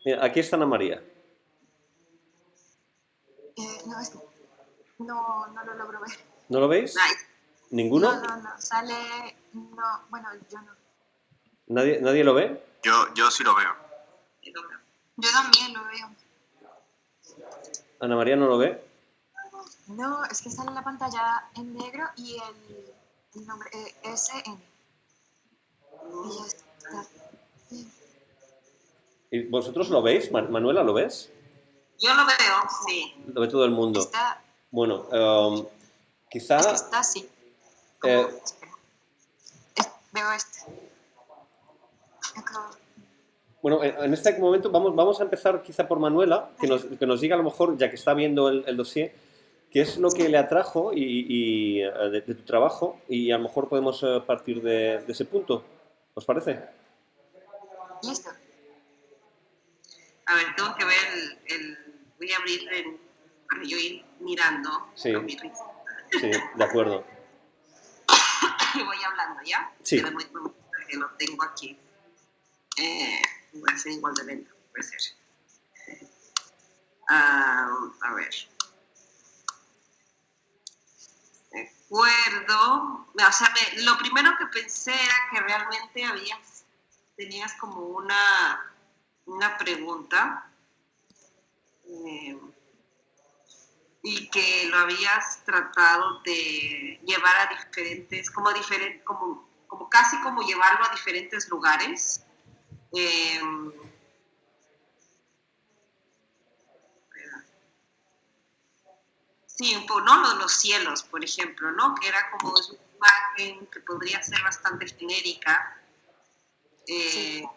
Mira, aquí está Ana María. No, es que no lo logro ver. ¿No lo veis? Nice. ¿Ninguno? No, sale, no, bueno, yo no. ¿Nadie lo ve? Yo sí lo veo. Yo también lo veo. ¿Ana María no lo ve? No, es que sale en la pantalla en negro y el nombre SN. Y ya está. Sí. ¿Y vosotros lo veis? ¿Manuela lo ves? Yo lo veo, sí. Lo ve todo el mundo. Está, Bueno, quizá... es que está así. Como, espera. Veo este. Acabo. Bueno, en este momento vamos a empezar quizá por Manuela, que nos diga a lo mejor, ya que está viendo el dossier, qué es lo que le atrajo de tu trabajo, y a lo mejor podemos partir de ese punto. ¿Os parece? Listo. A ver, tengo que ver voy a abrir para yo ir mirando. Sí. A mi risa. Sí, de acuerdo. Y voy hablando, ¿ya? Sí. Que lo tengo aquí. Va a ser igual de lento, puede ser. A ver. Recuerdo, o sea, lo primero que pensé era que realmente tenías como una pregunta y que lo habías tratado de llevar a diferentes, como casi como llevarlo a diferentes lugares. Sí, un poco, ¿no? Lo de los cielos, por ejemplo, ¿no? Que era como es una imagen que podría ser bastante genérica, Sí.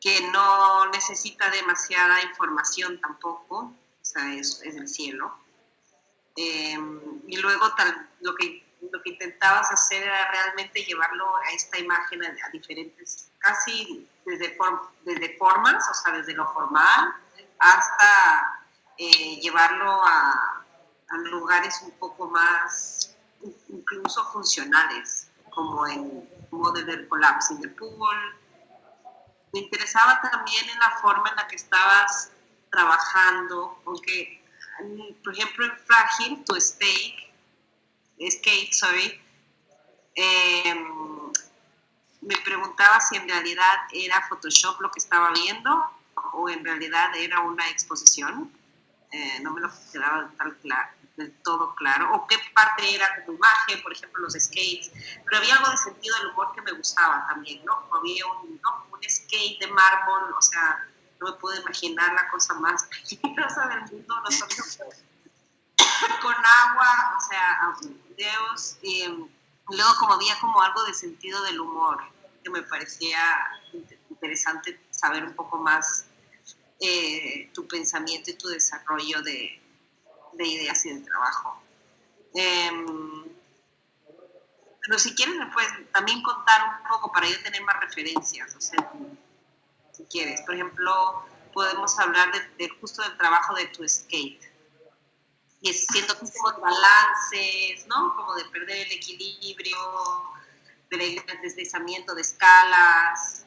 que no necesita demasiada información tampoco, o sea, es el cielo. Y luego lo que intentabas hacer era realmente llevarlo a esta imagen a diferentes, casi desde formas, o sea, desde lo formal hasta llevarlo a lugares un poco más incluso funcionales, como desde el Collapse in the Pool. Me interesaba también en la forma en la que estabas trabajando, aunque, por ejemplo, en Frágil, tu skate, me preguntaba si en realidad era Photoshop lo que estaba viendo o en realidad era una exposición. No me lo quedaba del todo claro, o qué parte era como imagen, por ejemplo, los skates, pero había algo de sentido del humor que me gustaba también, ¿no? Había un skate de mármol, o sea, no me puedo imaginar la cosa más peligrosa del mundo, los sonidos con agua, o sea, videos, luego como había como algo de sentido del humor, que me parecía interesante saber un poco más tu pensamiento y tu desarrollo de ideas y de trabajo. Pero si quieres me puedes también contar un poco para yo tener más referencias, o sea, si quieres. Por ejemplo, podemos hablar justo del trabajo de tu skate. Y siento que como balances, ¿no? Como de perder el equilibrio, del deslizamiento de escalas,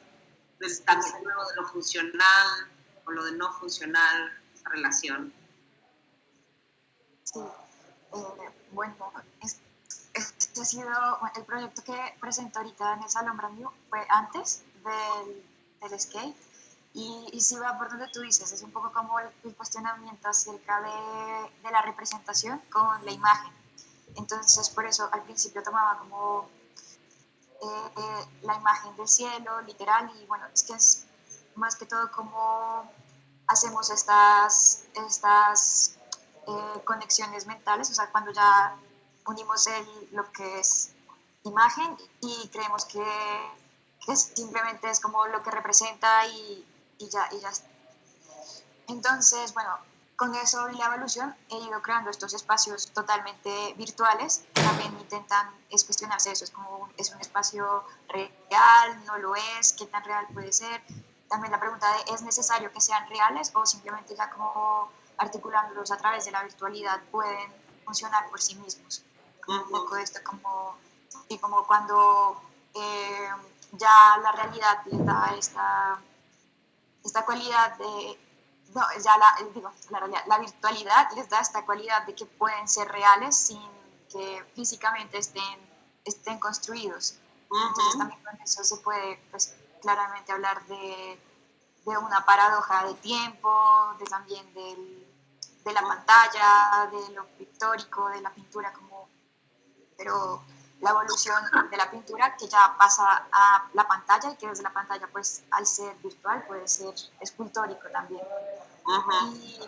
también luego de lo funcional o lo de no funcional, esa relación. Sí, bueno, este ha sido el proyecto que presento ahorita en el Salón Brand New, fue antes del skate, y sí va por donde tú dices, es un poco como el cuestionamiento acerca de la representación con la imagen. Entonces, por eso al principio tomaba como la imagen del cielo, literal, y bueno, es que es más que todo como hacemos estas conexiones mentales, o sea, cuando ya unimos lo que es imagen y creemos que simplemente es como lo que representa y ya está. Entonces, bueno, con eso y la evolución he ido creando estos espacios totalmente virtuales que también intentan cuestionarse eso, es un espacio real, no lo es, qué tan real puede ser. También la pregunta de ¿es necesario que sean reales o simplemente ya como articulándolos a través de la virtualidad pueden funcionar por sí mismos? Un poco esto como cuando ya la realidad les da esta cualidad de, no, ya la virtualidad les da esta cualidad de que pueden ser reales sin que físicamente estén construidos. Entonces también con eso se puede pues, claramente hablar de una paradoja de tiempo, también de la pantalla, de lo pictórico, de la pintura, pero la evolución de la pintura que ya pasa a la pantalla y que desde la pantalla, pues al ser virtual, puede ser escultórico también. Y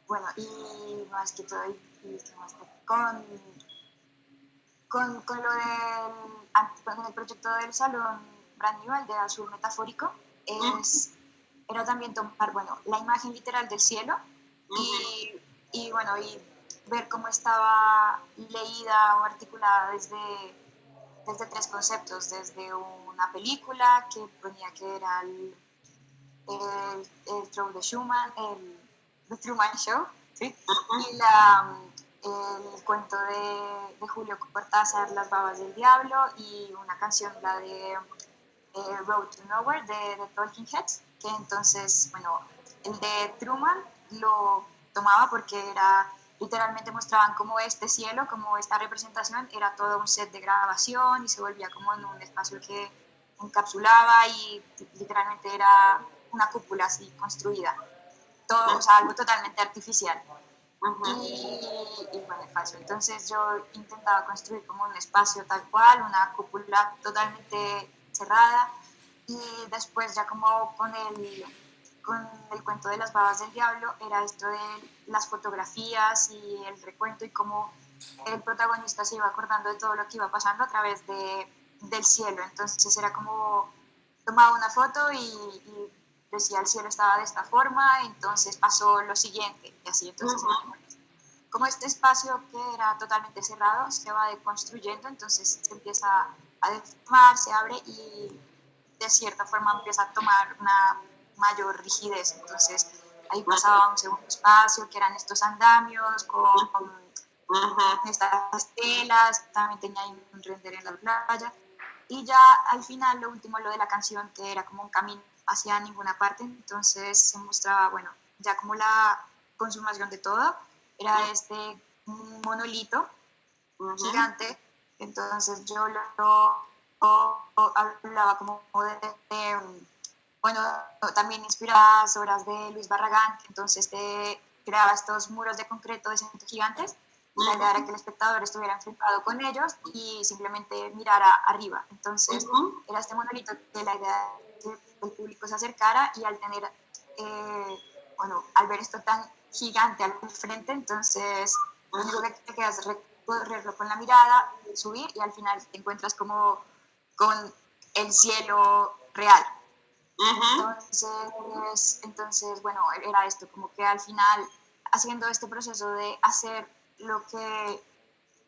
bueno, y más que todo, con lo con el proyecto del Salón Brand New, el de Azul Metafórico, era también tomar, bueno, la imagen literal del cielo y bueno, y ver cómo estaba leída o articulada desde tres conceptos, desde una película que ponía que era el show de Schumann, The Truman Show, ¿sí? Y el cuento de Julio Cortázar, Las babas del diablo, y una canción, la de Road to Nowhere de Talking Heads, que entonces, bueno, el de Truman lo tomaba porque literalmente mostraban como este cielo, como esta representación, era todo un set de grabación y se volvía como en un espacio que encapsulaba y literalmente era una cúpula así construida, todo, o sea, algo totalmente artificial. Y bueno, falso. Entonces yo intentaba construir como un espacio tal cual, una cúpula totalmente cerrada, y después ya como con el cuento de Las babas del diablo era esto de las fotografías y el recuento y cómo el protagonista se iba acordando de todo lo que iba pasando a través del cielo. Entonces era como tomaba una foto y decía el cielo estaba de esta forma, entonces pasó lo siguiente y así. Entonces como este espacio que era totalmente cerrado se va deconstruyendo, entonces se empieza a deformar, se abre y de cierta forma empieza a tomar una mayor rigidez. Entonces ahí pasaba un segundo espacio que eran estos andamios con estas telas, también tenía un render en la playa, y ya al final lo último, lo de la canción, que era como un camino hacia ninguna parte. Entonces se mostraba, bueno, ya como la consumación de todo, era este monolito gigante. Entonces yo hablaba como bueno, también inspiradas obras de Luis Barragán, que entonces creaba estos muros de concreto de cemento gigantes. Y la idea era que el espectador estuviera enfrentado con ellos y simplemente mirara arriba. Entonces era este monolito que la idea era que el público se acercara y al tener, bueno, al ver esto tan gigante al frente, entonces lo único que te queda es recorrerlo con la mirada, subir y al final te encuentras como con el cielo real. Entonces, bueno, era esto, como que al final, haciendo este proceso de hacer lo que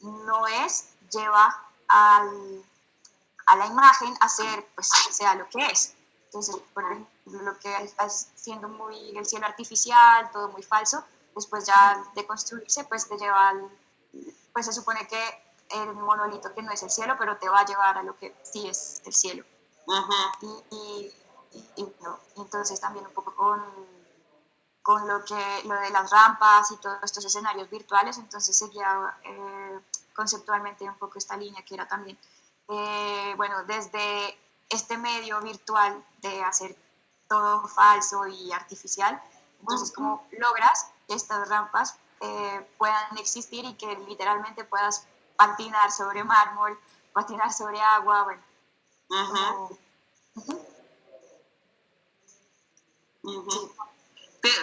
no es, lleva a la imagen a ser, pues, sea lo que es. Entonces, por ejemplo, lo que está siendo muy el cielo artificial, todo muy falso, después ya de construirse, pues te lleva pues se supone que el monolito que no es el cielo, pero te va a llevar a lo que sí es el cielo. No, entonces también un poco con lo de las rampas y todos estos escenarios virtuales, entonces seguía conceptualmente un poco esta línea que era también, bueno, desde este medio virtual de hacer todo falso y artificial, entonces como logras que estas rampas puedan existir y que literalmente puedas patinar sobre mármol, patinar sobre agua, bueno.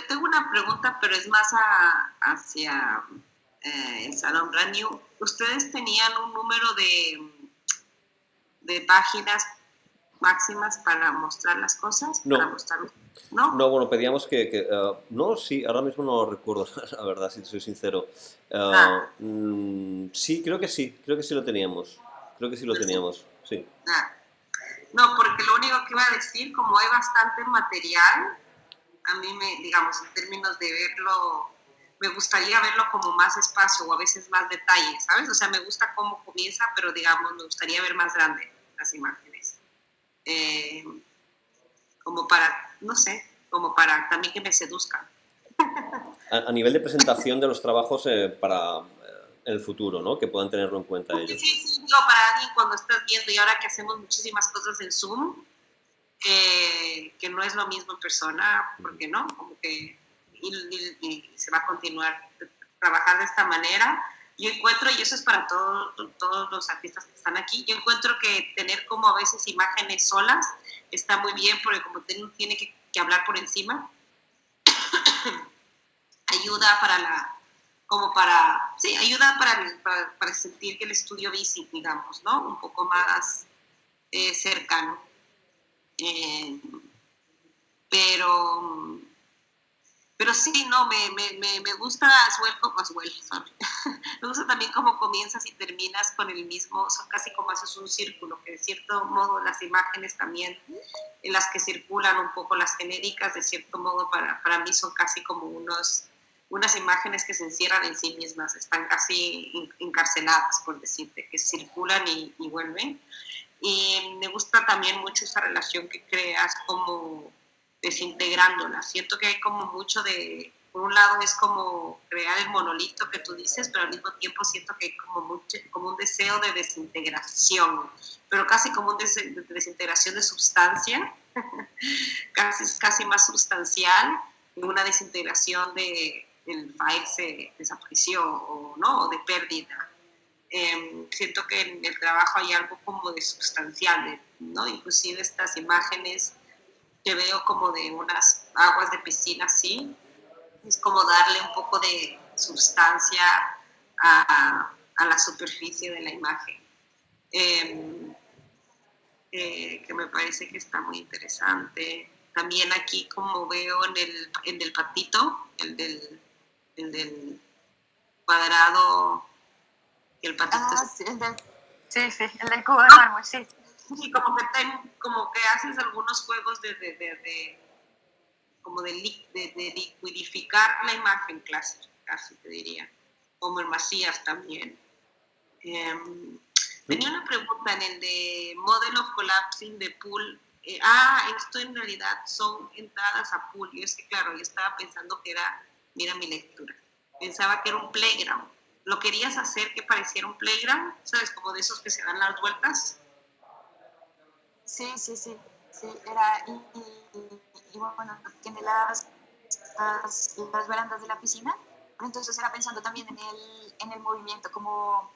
Tengo una pregunta, pero es más hacia el Salón Brand New. ¿Ustedes tenían un número de páginas máximas para mostrar las cosas, No. para mostrar, ¿no? No, bueno, pedíamos no, sí, ahora mismo no lo recuerdo, la verdad, si soy sincero. Sí, creo que sí lo teníamos. Creo que sí lo teníamos, sí. Ah, no, porque lo único que iba a decir, como hay bastante material, a mí digamos, en términos de verlo, me gustaría verlo como más espacio o a veces más detalle, ¿sabes? O sea, me gusta cómo comienza, pero digamos, me gustaría ver más grande las imágenes. Como para, no sé, como para también que me seduzcan. A nivel de presentación de los trabajos para el futuro, ¿no? Que puedan tenerlo en cuenta ellos. Sí, digo, para alguien cuando estás viendo y ahora que hacemos muchísimas cosas en Zoom, que no es lo mismo en persona, porque no, como que y se va a continuar a trabajar de esta manera. Yo encuentro, y eso es para todos los artistas que están aquí, yo encuentro que tener como a veces imágenes solas está muy bien, porque como tiene que hablar por encima, ayuda ayuda para sentir que el estudio visita, digamos, ¿no? Un poco más cercano. Pero sí, no, me gusta me gusta también cómo comienzas y terminas con el mismo, casi como haces un círculo, que de cierto modo las imágenes también en las que circulan un poco las genéricas, de cierto modo para mí son casi como unas imágenes que se encierran en sí mismas, están casi encarceladas, por decirte, que circulan y vuelven. Y me gusta también mucho esa relación que creas como desintegrándola. Siento que hay como mucho por un lado es como crear el monolito que tú dices, pero al mismo tiempo siento que hay como un deseo de desintegración, pero casi como de desintegración de sustancia, casi más sustancial, que una desintegración del file se desapareció o de pérdida. Siento que en el trabajo hay algo como de sustancial, ¿no? Inclusive estas imágenes que veo como de unas aguas de piscina así, es como darle un poco de sustancia a la superficie de la imagen, que me parece que está muy interesante. También aquí como veo en el patito, el del cuadrado, y el patito sí, el del cubo de mármol, sí. Sí, como que haces algunos juegos como de liquidificar la imagen clásica, casi te diría, como el Macías también. Tenía una pregunta en el de Model of Collapsing de Pool. Esto en realidad son entradas a Pool. Yo es que, claro, yo estaba pensando que mira mi lectura, pensaba que era un playground. ¿Lo querías hacer que pareciera un playground? ¿Sabes? Como de esos que se dan las vueltas. Sí, era, y bueno, tiene las barandas de la piscina, entonces era pensando también en el movimiento, como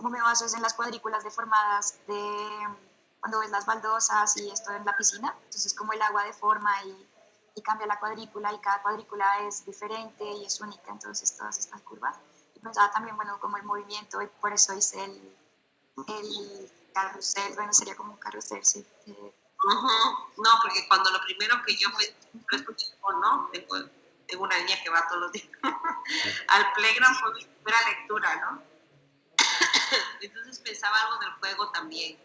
me baso en las cuadrículas deformadas de cuando ves las baldosas y esto en la piscina, entonces como el agua deforma y cambia la cuadrícula y cada cuadrícula es diferente y es única, entonces todas estas curvas. Y pensaba también, bueno, como el movimiento, y por eso hice el carrusel, bueno, sería como un carrusel, sí. No, porque cuando lo primero que yo lo escuché, ¿no? Tengo una niña que va todos los días al playground, fue mi primera lectura, ¿no? Entonces pensaba algo del juego también,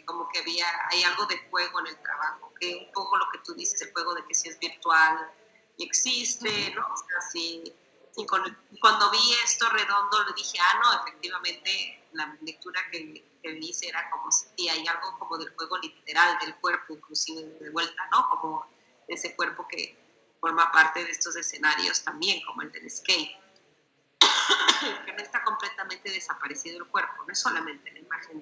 como que hay algo de juego en el trabajo, que un poco lo que tú dices, el juego de que si es virtual y existe, ¿no? O sea, y cuando vi esto redondo, le dije, no, efectivamente, la lectura que hice era como si hay algo como del juego literal, del cuerpo, inclusive de vuelta, ¿no? Como ese cuerpo que forma parte de estos escenarios también, como el del skate. Que no está completamente desaparecido el cuerpo, no es solamente la imagen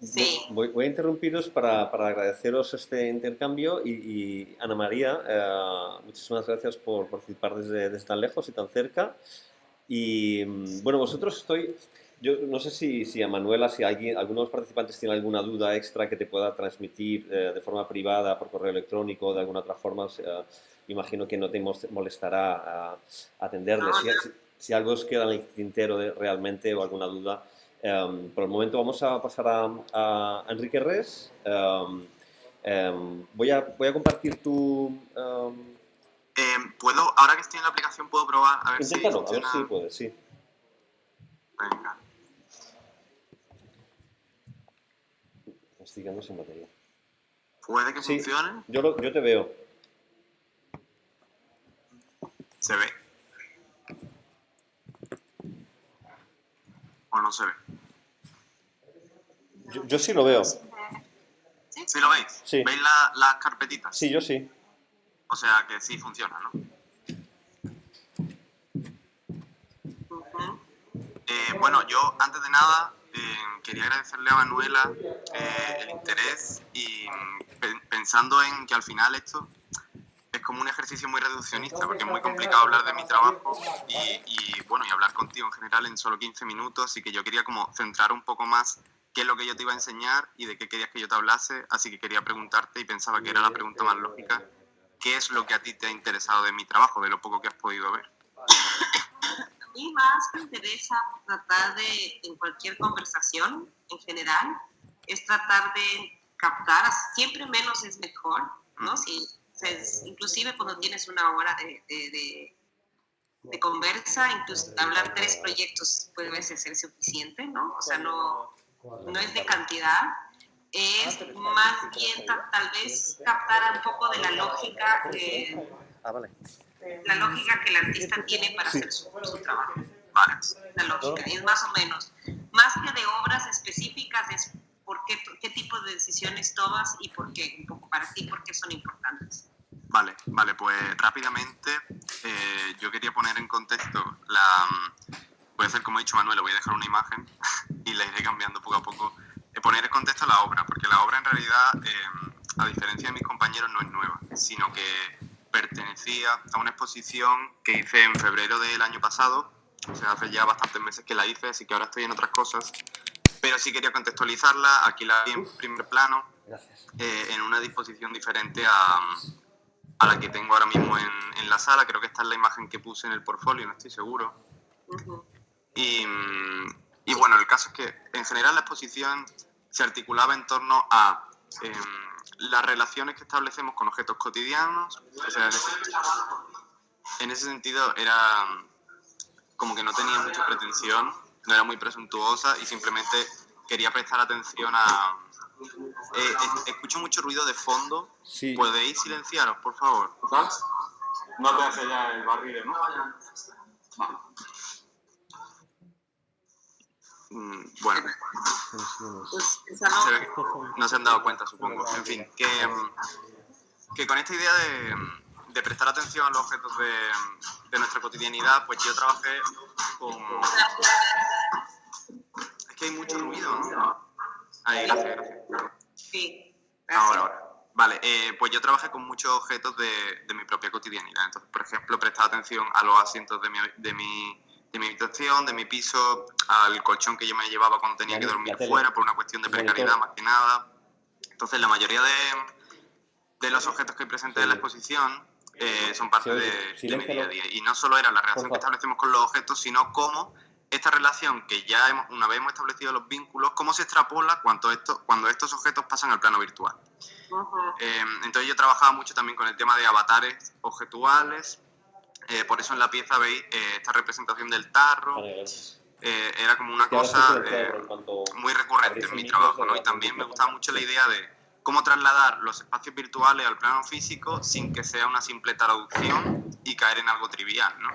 sí. Voy a interrumpiros para agradeceros este intercambio y Ana María, muchísimas gracias por participar desde tan lejos y tan cerca. Y bueno, yo no sé si a Manuela, si alguno de los participantes tiene alguna duda extra que te pueda transmitir de forma privada, por correo electrónico o de alguna otra forma, imagino que no te molestará atenderles. si algo os queda en el tintero realmente o alguna duda. Por el momento vamos a pasar a Enrique Res. Voy a compartir tu... ¿Puedo, ahora que estoy en la aplicación, puedo probar a ver inténtalo, si a ver si puedes, sí. Venga. Estoy quedando sin batería. ¿Puede que Sí, funcione? yo te veo. ¿Se ve? ¿O no se ve? Yo sí lo veo. ¿Sí lo veis? Sí. ¿Veis las carpetitas? Sí, yo sí. O sea que sí funciona, ¿no? Bueno, yo antes de nada quería agradecerle a Manuela el interés y pensando en que al final esto es como un ejercicio muy reduccionista porque es muy complicado hablar de mi trabajo y bueno, y hablar contigo en general en solo 15 minutos, así que yo quería como centrar un poco más qué es lo que yo te iba a enseñar y de qué querías que yo te hablase, así que quería preguntarte y pensaba que era la pregunta más lógica, ¿qué es lo que a ti te ha interesado de mi trabajo, de lo poco que has podido ver? A mí más me interesa tratar de, en cualquier conversación en general, es tratar de captar, siempre menos es mejor, ¿no? Si, inclusive cuando tienes una hora de conversa, incluso hablar 3 proyectos puede veces ser suficiente, ¿no? O sea, no es de cantidad, es más bien tal vez captar un poco de la lógica la lógica que el artista tiene para hacer su trabajo. Vale. La lógica, es más o menos. Más que de obras específicas, es qué tipo de decisiones tomas y por qué, un poco para ti, por qué son importantes. Vale, pues rápidamente yo quería poner en contexto voy a hacer como ha dicho Manuel, voy a dejar una imagen y la iré cambiando poco a poco. Poner en contexto la obra, porque la obra en realidad, a diferencia de mis compañeros, no es nueva, sino que pertenecía a una exposición que hice en febrero del año pasado, o sea, hace ya bastantes meses que la hice, así que ahora estoy en otras cosas, pero sí quería contextualizarla, aquí la vi en primer plano, en una disposición diferente a la que tengo ahora mismo en la sala. Creo que esta es la imagen que puse en el portfolio, no estoy seguro. Y bueno, el caso es que en general la exposición se articulaba en torno a las relaciones que establecemos con objetos cotidianos. O sea, en ese sentido era como que no tenía mucha pretensión, no era muy presuntuosa y simplemente quería prestar atención a... escucho mucho ruido de fondo. Sí. ¿Podéis silenciaros, por favor? No te hace ya el barrido, ¿no? Bueno, se ve que no se han dado cuenta, supongo. En fin, que con esta idea de prestar atención a los objetos de nuestra cotidianidad, pues yo trabajé con... Es que hay mucho ruido, ¿no? Ahí, gracias. Sí, gracias. Ahora. Vale, pues yo trabajé con muchos objetos de mi propia cotidianidad. Entonces, por ejemplo, prestaba atención a los asientos de mi habitación, de mi piso, al colchón que yo me llevaba cuando tenía que dormir fuera por una cuestión de precariedad más que nada. Entonces, la mayoría de los objetos que presenté en la exposición son parte de mi día a día. Y no solo era la relación que establecemos con los objetos, sino cómo esta relación que ya una vez hemos establecido los vínculos, cómo se extrapola cuando estos objetos pasan al plano virtual. Entonces yo trabajaba mucho también con el tema de avatares objetuales. Por eso en la pieza veis esta representación del tarro. Era como una cosa muy recurrente en mi trabajo, ¿no? Y también me gustaba mucho la idea de cómo trasladar los espacios virtuales al plano físico sin que sea una simple traducción y caer en algo trivial, ¿no?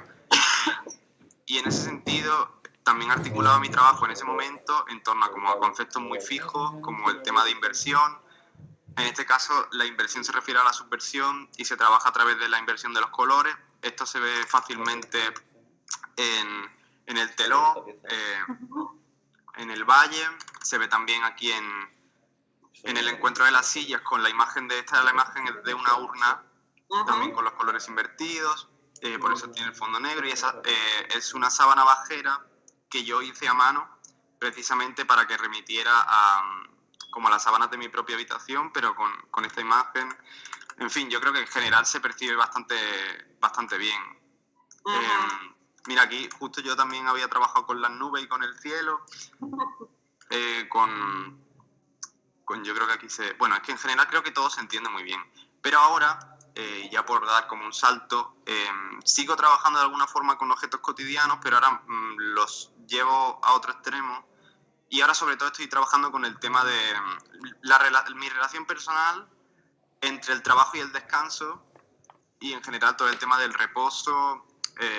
Y en ese sentido también articulaba mi trabajo en ese momento en torno a conceptos muy fijos, como el tema de inversión. En este caso, la inversión se refiere a la subversión y se trabaja a través de la inversión de los colores. Esto se ve fácilmente en el telón, en el valle, se ve también aquí en el encuentro de las sillas con la imagen la imagen de una urna, también con los colores invertidos, por eso tiene el fondo negro, y esa es una sábana bajera que yo hice a mano precisamente para que remitiera como a las sábanas de mi propia habitación, pero con esta imagen. En fin, yo creo que en general se percibe bastante bien. Mira, aquí justo yo también había trabajado con las nubes y con el cielo, yo creo que aquí bueno, es que en general creo que todo se entiende muy bien. Pero ahora, ya por dar como un salto, sigo trabajando de alguna forma con objetos cotidianos, pero ahora los llevo a otro extremo. Y ahora sobre todo estoy trabajando con el tema de mi relación personal entre el trabajo y el descanso, y en general todo el tema del reposo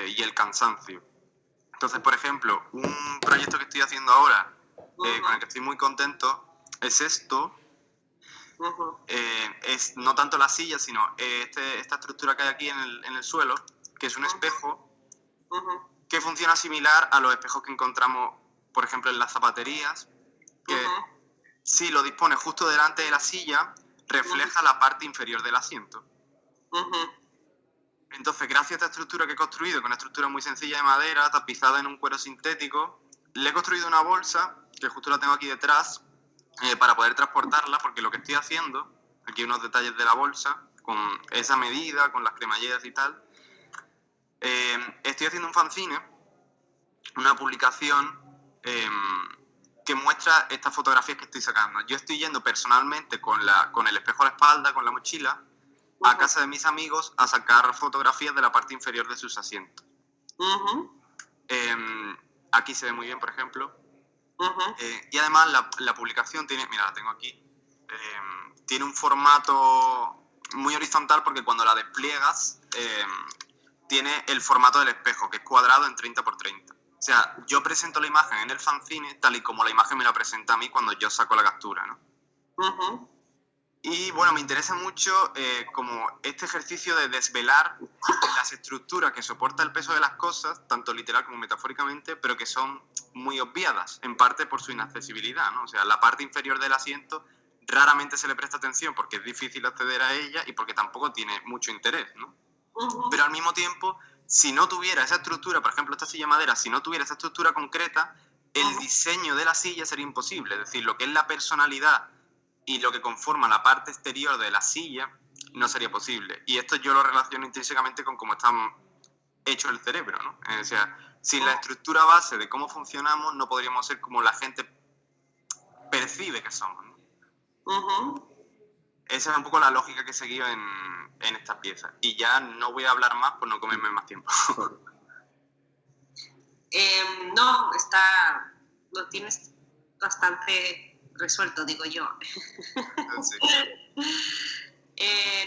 y el cansancio. Entonces, por ejemplo, un proyecto que estoy haciendo ahora, con el que estoy muy contento, es esto. Es no tanto la silla, sino esta estructura que hay aquí en el suelo, que es un espejo que funciona similar a los espejos que encontramos, por ejemplo, en las zapaterías, que si lo dispones justo delante de la silla, refleja la parte inferior del asiento. Entonces, gracias a esta estructura que he construido, que es una estructura muy sencilla de madera, tapizada en un cuero sintético, le he construido una bolsa, que justo la tengo aquí detrás, para poder transportarla, porque lo que estoy haciendo, aquí unos detalles de la bolsa, con esa medida, con las cremalleras y tal, estoy haciendo un fanzine, una publicación que muestra estas fotografías que estoy sacando. Yo estoy yendo personalmente con el espejo a la espalda, con la mochila, a casa de mis amigos a sacar fotografías de la parte inferior de sus asientos. Aquí se ve muy bien, por ejemplo. Y además la publicación tiene, mira, la tengo aquí, tiene un formato muy horizontal porque cuando la despliegas tiene el formato del espejo, que es cuadrado en 30 por 30. O sea, yo presento la imagen en el fanzine tal y como la imagen me la presenta a mí cuando yo saco la captura, ¿no? Y bueno, me interesa mucho como este ejercicio de desvelar las estructuras que soporta el peso de las cosas, tanto literal como metafóricamente, pero que son muy obviadas, en parte por su inaccesibilidad, ¿no? O sea, la parte inferior del asiento raramente se le presta atención porque es difícil acceder a ella y porque tampoco tiene mucho interés, ¿no? Pero al mismo tiempo, si no tuviera esa estructura, por ejemplo, esta silla de madera, si no tuviera esa estructura concreta, el diseño de la silla sería imposible. Es decir, lo que es la personalidad y lo que conforma la parte exterior de la silla no sería posible. Y esto yo lo relaciono intrínsecamente con cómo está hecho el cerebro, ¿no? O sea, sin la estructura base de cómo funcionamos, no podríamos ser como la gente percibe que somos, ¿no? Esa es un poco la lógica que he seguido en estas piezas. Y ya no voy a hablar más por no comerme más tiempo. No, lo tienes bastante resuelto, digo yo. Sí.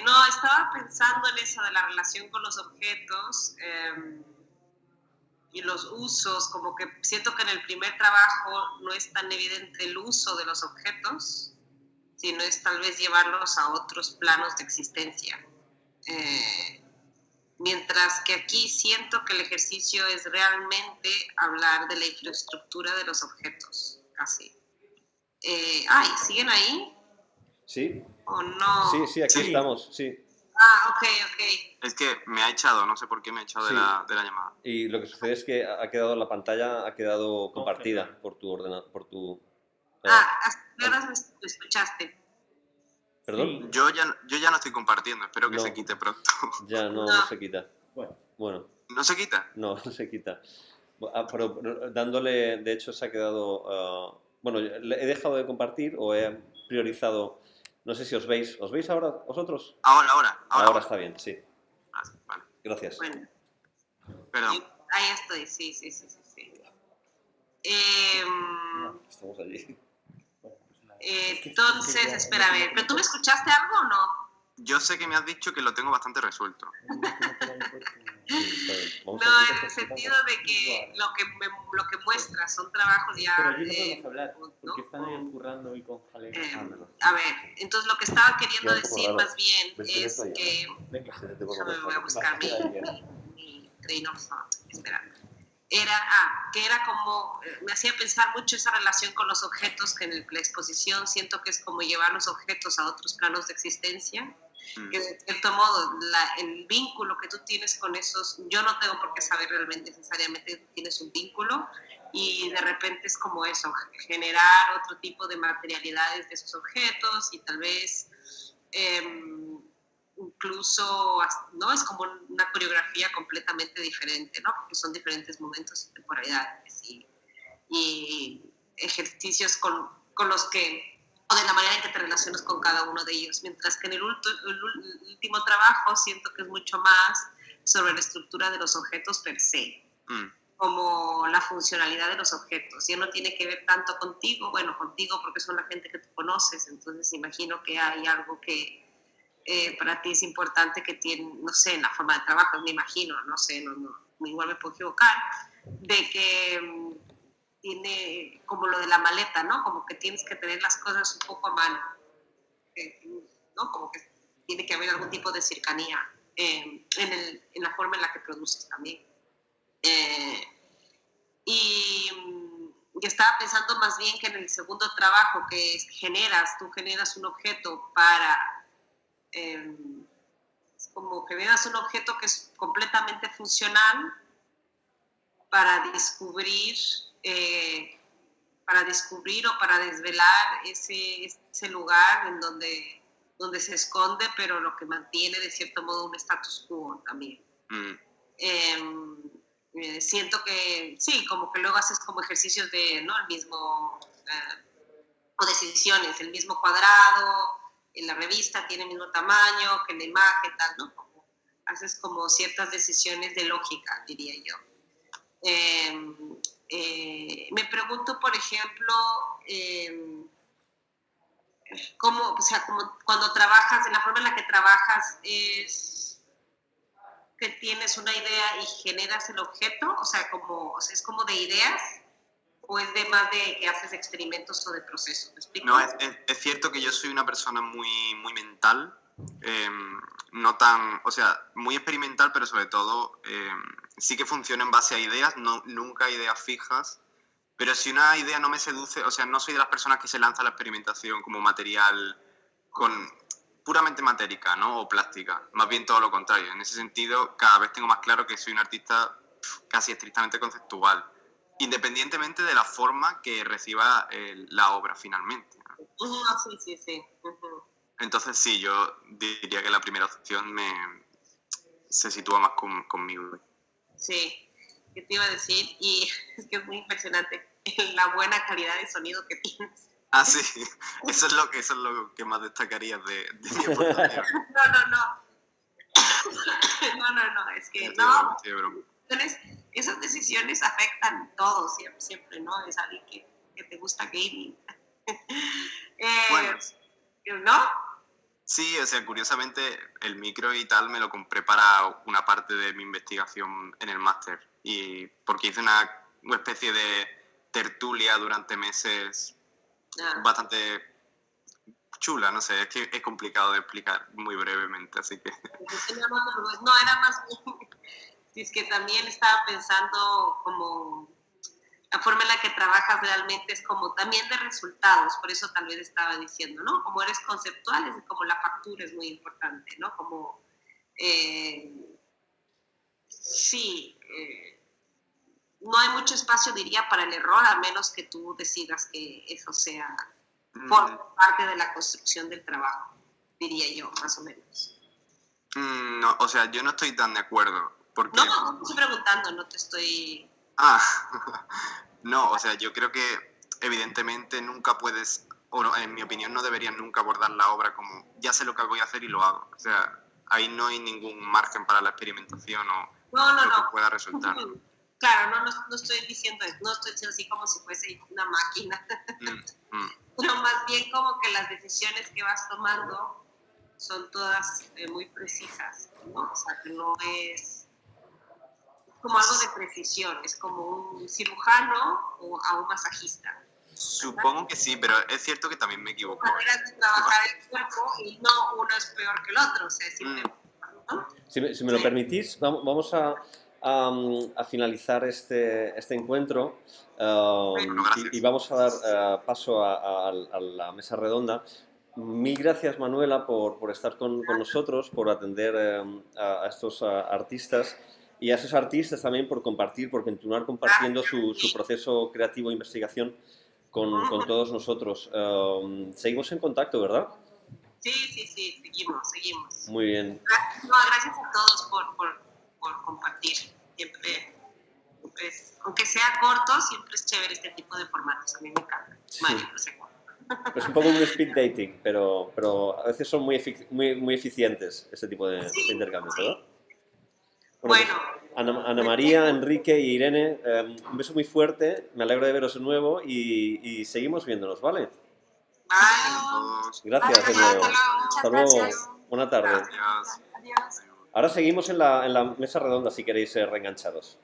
No, estaba pensando en eso de la relación con los objetos y los usos, como que siento que en el primer trabajo no es tan evidente el uso de los objetos, sino es tal vez llevarlos a otros planos de existencia. Mientras que aquí siento que el ejercicio es realmente hablar de la infraestructura de los objetos, casi. ¿Siguen ahí? ¿Sí? ¿O no? Sí, aquí estamos, sí. Ok. Es que me ha echado, no sé por qué me ha echado de la llamada. Y lo que sucede es que la pantalla ha quedado compartida por tu ordenador, ¿hasta qué horas me escuchaste? ¿Perdón? Sí. Yo ya no estoy compartiendo, espero que se quite pronto. Ya no se quita. Bueno. ¿No se quita? No se quita. Pero dándole, de hecho se ha quedado... bueno, he dejado de compartir o he priorizado... No sé si os veis. ¿Os veis ahora vosotros? Ahora Está bien, sí. Vale. Gracias. Bueno. Perdón. Ahí estoy, sí. Estamos allí. Entonces, espera a ver, ¿pero tú me escuchaste algo o no? Yo sé que me has dicho que lo tengo bastante resuelto. No, en el sentido de que lo que muestras son trabajos ya... Pero yo no podemos hablar, porque están ahí currando y con jaleo. A ver, entonces lo que estaba queriendo decir más bien es que... Déjame, voy a buscar mi train of thought. Espera. Que era como, me hacía pensar mucho esa relación con los objetos, que en la exposición siento que es como llevar los objetos a otros planos de existencia, que de cierto modo el vínculo que tú tienes con esos, yo no tengo por qué saber realmente necesariamente que tienes un vínculo, y de repente es como eso, generar otro tipo de materialidades de esos objetos y tal vez incluso, ¿no? Es como una coreografía completamente diferente, ¿no? Porque son diferentes momentos y temporalidades y ejercicios con los que, o de la manera en que te relacionas con cada uno de ellos, mientras que en el último trabajo siento que es mucho más sobre la estructura de los objetos per se, como la funcionalidad de los objetos. Ya no tiene que ver tanto contigo, bueno, contigo porque son la gente que tú conoces, entonces imagino que hay algo que para ti es importante que tiene, no sé, en la forma de trabajo, me imagino, no sé, igual me puedo equivocar, de que tiene como lo de la maleta, ¿no? Como que tienes que tener las cosas un poco a mano, ¿no? Como que tiene que haber algún tipo de cercanía en la forma en la que produces también. Y estaba pensando más bien que en el segundo trabajo que tú generas un objeto para, como generas un objeto que es completamente funcional para descubrir o para desvelar ese lugar en donde se esconde, pero lo que mantiene de cierto modo un status quo también. Siento que sí, como que luego haces como ejercicios de, ¿no? El mismo, o decisiones, el mismo cuadrado, en la revista tiene el mismo tamaño que en la imagen, tal, ¿no? Haces como ciertas decisiones de lógica, diría yo. Me pregunto, por ejemplo, cómo, o sea, como cuando trabajas, en la forma en la que trabajas es que tienes una idea y generas el objeto, o sea, es como de ideas, o es de más de que haces experimentos o de procesos. ¿Me explico? No, es cierto que yo soy una persona muy, muy mental, no tan, o sea, muy experimental, pero sobre todo sí que funciona en base a ideas, nunca ideas fijas, pero si una idea no me seduce, o sea, no soy de las personas que se lanza a la experimentación como material puramente matérica, ¿no? O plástica, más bien todo lo contrario. En ese sentido, cada vez tengo más claro que soy un artista casi estrictamente conceptual, independientemente de la forma que reciba la obra finalmente. Sí. Entonces sí, yo diría que la primera opción se sitúa más conmigo. Sí, ¿qué te iba a decir? Y es que es muy impresionante la buena calidad de sonido que tienes. Ah, sí, eso es lo que más destacarías de mi aportación. No, es que Estoy de broma. Entonces, esas decisiones afectan todo, siempre, ¿no? Es alguien que te gusta gaming. Bueno, ¿no? sí, o sea, curiosamente el micro y tal me lo compré para una parte de mi investigación en el máster, y porque hice una especie de tertulia durante meses bastante chula, no sé, es que es complicado de explicar muy brevemente, así que... No, era más bien, es que también estaba pensando como la forma en la que trabajas realmente es como también de resultados, por eso tal vez estaba diciendo, ¿no? Como eres conceptual, es como la factura es muy importante, ¿no? Como, no hay mucho espacio, diría, para el error, a menos que tú decidas que eso sea por parte de la construcción del trabajo, diría yo, más o menos. No, o sea, yo no estoy tan de acuerdo, porque... No, te estoy preguntando, no te estoy... no, o sea, yo creo que evidentemente nunca puedes, o no, en mi opinión no deberías nunca abordar la obra como ya sé lo que voy a hacer y lo hago. O sea, ahí no hay ningún margen para la experimentación o lo que pueda resultar. Claro, no estoy diciendo así como si fuese una máquina, pero más bien como que las decisiones que vas tomando son todas muy precisas, ¿no? O sea, que no es como algo de precisión, es como un cirujano o a un masajista. Supongo que sí, pero es cierto que también me equivoco. Maneras de trabajar el cuerpo y no uno es peor que el otro, o sea, simplemente, ¿no? Si me lo permitís, vamos a finalizar este encuentro y vamos a dar paso a la mesa redonda. Mil gracias, Manuela, por estar con nosotros, por atender a estos artistas y a esos artistas también por continuar compartiendo su proceso creativo e investigación con todos nosotros. Seguimos en contacto, ¿verdad? Sí, seguimos. Muy bien. Gracias a todos por compartir. Siempre, aunque sea corto, siempre es chévere este tipo de formatos. A mí me encanta. Sí. Vale, no sé cuánto. Es un poco un speed dating, pero a veces son muy eficientes este tipo de intercambios, ¿verdad? Bueno, pues, Ana María, Enrique y Irene, un beso muy fuerte, me alegro de veros de nuevo y seguimos viéndonos, ¿vale? Gracias de nuevo. Hasta luego. Buena tarde. Adiós. Ahora seguimos en la mesa redonda si queréis ser reenganchados.